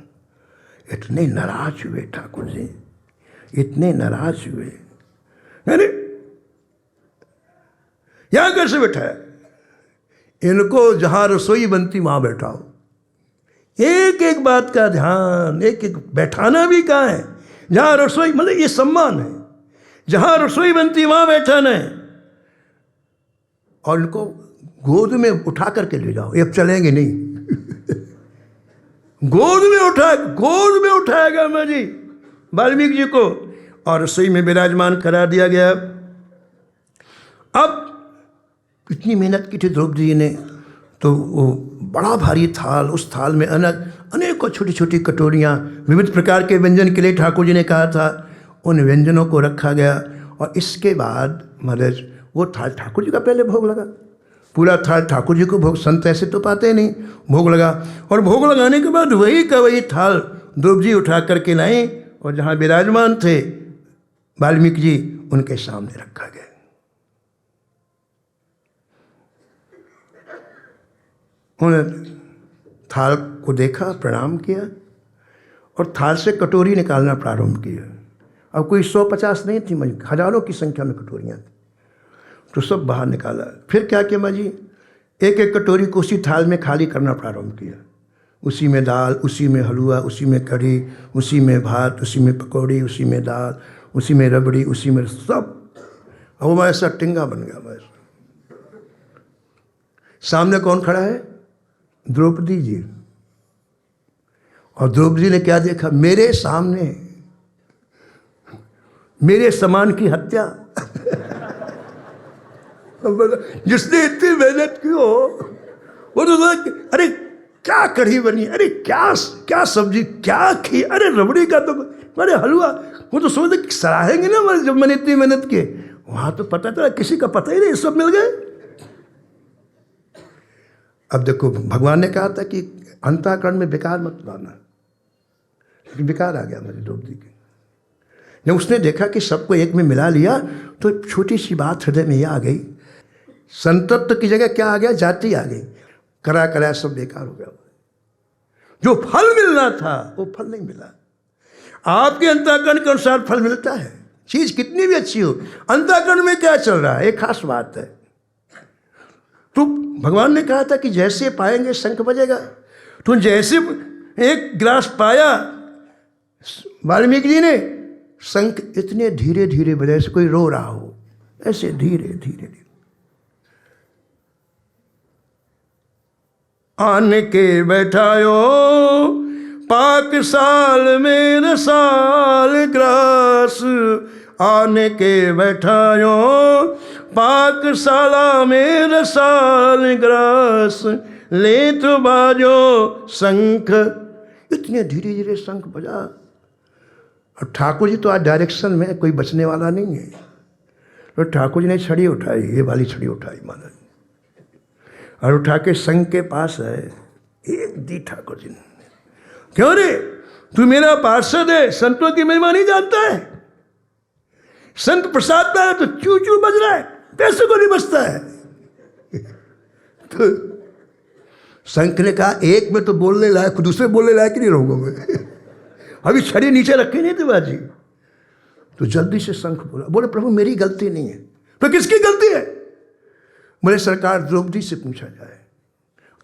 इतने नाराज हुए ठाकुर जी, इतने नाराज हुए, अरे यहाँ कैसे बैठाया, इनको जहाँ रसोई बनती वहाँ बैठाओ। एक एक बात का ध्यान, एक एक बैठाना भी कहाँ है, जहाँ रसोई, मतलब ये सम्मान है, जहाँ रसोई बनती वहाँ बैठाना है। और इनको गोद में उठा करके ले जाओ, ये अब चलेंगे नहीं गोद में उठाएगा मैं जी वाल्मीकि जी को, और रसोई में विराजमान करा दिया गया। अब इतनी मेहनत की थी द्रौपदी जी ने, तो वो बड़ा भारी थाल, उस थाल में अनेकों छोटी छोटी कटोरियाँ विविध प्रकार के व्यंजन के लिए ठाकुर जी ने कहा था, उन व्यंजनों को रखा गया। और इसके बाद महाराज वो थाल ठाकुर जी का पहले भोग लगा, पूरा थाल ठाकुर जी को भोग, संत ऐसे तो पाते नहीं, भोग लगा। और भोग लगाने के बाद वही का वही थाल द्रौपदी उठा करके लाई और जहाँ विराजमान थे वाल्मीकि जी, उनके सामने रखा गया। उन्होंने थाल को देखा, प्रणाम किया और थाल से कटोरी निकालना प्रारंभ किया। अब कोई 150 नहीं थी, हजारों की संख्या में कटोरियाँ थी, तो सब बाहर निकाला। फिर क्या किया माँ जी, एक एक कटोरी को उसी थाल में खाली करना प्रारंभ किया। उसी में दाल, उसी में हलवा, उसी में कढ़ी, उसी में भात, उसी में पकौड़ी, उसी में दाल, उसी में रबड़ी, उसी में सब। अब वो ऐसा टिंगा बन गया बस। सामने कौन खड़ा है, द्रौपदी जी। और द्रौपदी ने क्या देखा, मेरे सामने मेरे समान की हत्या जिसने इतनी मेहनत की हो, वो तो अरे क्या कढ़ी बनी, अरे क्या क्या सब्जी, क्या खी, अरे रबड़ी का तो, अरे हलवा, वो तो सोचते सराहेंगे ना जब मैंने इतनी मेहनत की। वहां तो पता था, किसी का पता ही नहीं, सब मिल गए। अब देखो भगवान ने कहा था कि अंतःकरण में विकार मत लाना, लेकिन विकार आ गया मेरी द्रौपदी की। जब उसने देखा कि सबको एक में मिला लिया, तो छोटी सी बात हृदय में यह आ गई, संतत्व की जगह क्या आ गया, जाति आ गई। करा सब बेकार हो गया। जो फल मिलना था वो फल नहीं मिला। आपके अंतःकरण के अनुसार फल मिलता है, चीज कितनी भी अच्छी हो, अंतःकरण में क्या चल रहा है, एक खास बात है। तो भगवान ने कहा था कि जैसे पाएंगे शंख बजेगा, तो जैसे एक गिलास पाया वाल्मीकि जी ने, शंख इतने धीरे धीरे बजे, जैसे कोई रो रहा हो, ऐसे धीरे धीरे धीरे। आन के बैठायो पाक साल में रसाल ग्रास, आन के बैठायो पाकशाला में रसाल ग्रास, ले तो बाजो शंख। इतने धीरे धीरे शंख बजा। और ठाकुर जी तो आज डायरेक्शन में, कोई बचने वाला नहीं है। तो ठाकुर जी ने छड़ी उठाई, ये वाली छड़ी उठाई महाराज, और उठा के शंख के पास है, एक दी ठाकुर जी ने। क्यों रे, तू मेरा पार्षद है, संतों की महिमा नहीं जानता है? संत प्रसाद में है तो चू चू बज रहा है, पैसे को नहीं बचता है। तो शंख ने कहा एक में तो बोलने लायक, दूसरे बोलने लायक ही नहीं रहूँगा मैं। अभी छड़ी नीचे रखी नहीं थी बाजी। तो जल्दी से शंख बोला, बोले प्रभु मेरी गलती नहीं है। तो किसकी गलती है? बोले सरकार द्रौपदी से पूछा जाए।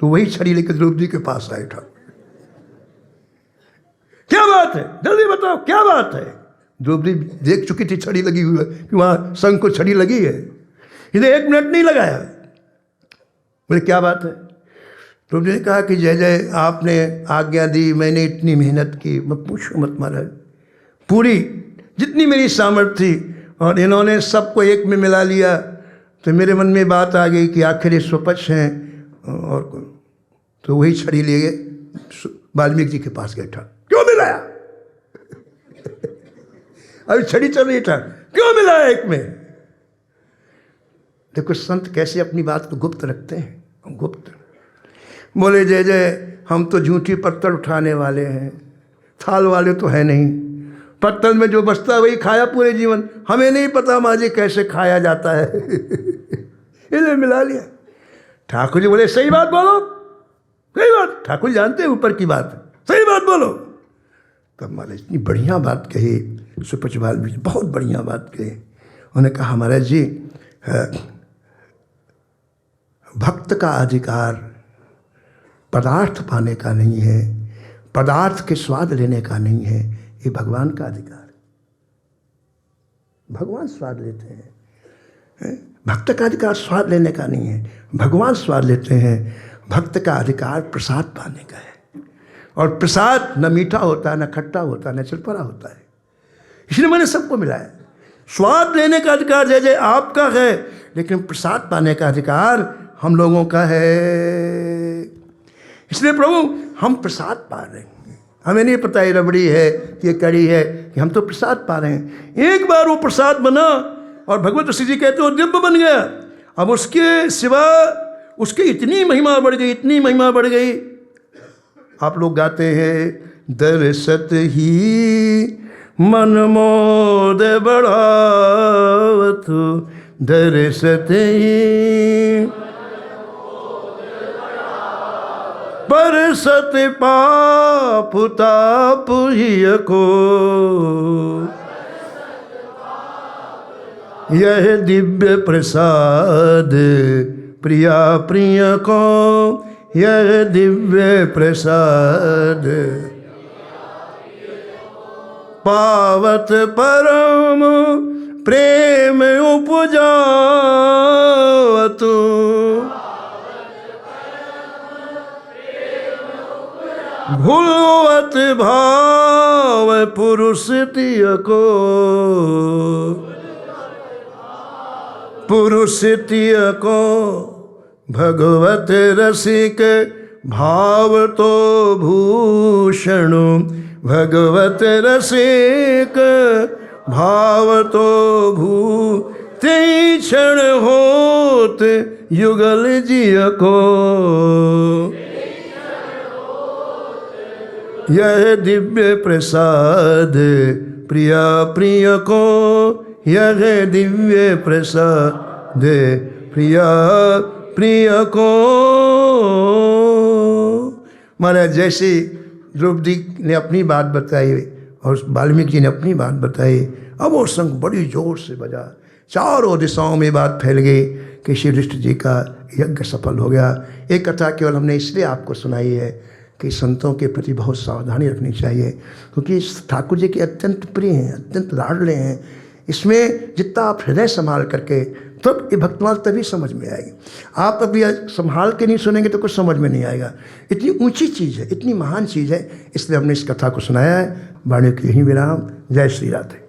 तो वही छड़ी लेकर द्रौपदी के पास आए ठाकुर। क्या बात है, जल्दी बताओ क्या बात है। द्रौपदी देख चुकी थी छड़ी लगी हुई है कि वहां शंख को छड़ी लगी है। इन्हें 1 मिनट नहीं लगाया। बोले क्या बात है? द्रौपदी ने कहा कि जय जय आपने आज्ञा दी, मैंने इतनी मेहनत की, मैं पूछो मत महाराज, पूरी जितनी मेरी सामर्थ्य थी और इन्होंने सबको एक में मिला लिया। तो मेरे मन में बात आ गई कि आखिर ये स्वपक्ष हैं। और तो वही छड़ी ले गए वाल्मीकि जी के पास गए। था क्यों मिलाया? अभी छड़ी चल रही था, क्यों मिलाया एक में? देखो संत कैसे अपनी बात को गुप्त रखते हैं, गुप्त। बोले जय जय हम तो झूठी पत्थर उठाने वाले हैं, थाल वाले तो है नहीं। पत्थर में जो बचता है वही खाया पूरे जीवन, हमें नहीं पता माजी कैसे खाया जाता है। इन्हें मिला लिया। ठाकुर जी बोले सही बात बोलो, सही बात। ठाकुर जानते हैं ऊपर की बात, सही बात बोलो। तब महाराज इतनी बढ़िया बात कही, सुपचवाल भी बहुत बढ़िया बात कही। उन्होंने कहा महाराज जी भक्त का अधिकार पदार्थ पाने का नहीं है, पदार्थ के स्वाद लेने का नहीं है, ये भगवान का अधिकार है। भगवान स्वाद लेते हैं, भक्त का अधिकार स्वाद लेने का नहीं है, भगवान स्वाद लेते हैं। भक्त का अधिकार प्रसाद पाने का है, और प्रसाद न मीठा होता है, न खट्टा होता है, न चरपरा होता है। इसलिए मैंने सबको मिलाया। स्वाद लेने का अधिकार जय जय आपका है, लेकिन प्रसाद पाने का अधिकार हम लोगों का है। इसलिए प्रभु हम प्रसाद पा रहे हैं, हमें नहीं पता ये रबड़ी है कि ये कड़ी है, कि हम तो प्रसाद पा रहे हैं। एक बार वो प्रसाद बना और भगवत ऋषि जी कहते हो दिव्य बन गया। अब उसके सिवा उसकी इतनी महिमा बढ़ गई, इतनी महिमा बढ़ गई। आप लोग गाते हैं दरसत ही मन मोद बढ़ावत, दरसत ही परसत पाप ताप हिय को, यह दिव्य प्रसाद प्रिया प्रिय को, यह दिव्य प्रसाद पावत परम प्रेम उपजावतु, भूलवत भाव पुरुष तिय को, पुरुष तिय को भगवत रसिक भाव तो भूषण, भगवत रसिक भाव तो भूति क्षण होत युगल जिय को, यह दिव्य प्रसाद प्रिया प्रिय को, यह दिव्य प्रसाद प्रिया प्रिय को। महाराज जैसे द्रौपदी ने अपनी बात बताई और वाल्मीकि जी ने अपनी बात बताई, अब वो शंख बड़ी जोर से बजा, चारों दिशाओं में बात फैल गई कि श्री युधिष्ठिर जी का यज्ञ सफल हो गया। एक कथा केवल हमने इसलिए आपको सुनाई है कि संतों के प्रति बहुत सावधानी रखनी चाहिए, क्योंकि ठाकुर जी के अत्यंत प्रिय हैं, अत्यंत लाडले हैं। इसमें जितना आप हृदय संभाल करके, तब ये भक्तमाल तभी समझ में आएगी। आप अभी संभाल के नहीं सुनेंगे तो कुछ समझ में नहीं आएगा। इतनी ऊंची चीज़ है, इतनी महान चीज़ है, इसलिए हमने इस कथा को सुनाया है। वाणी की यही विराम। जय श्री राधे।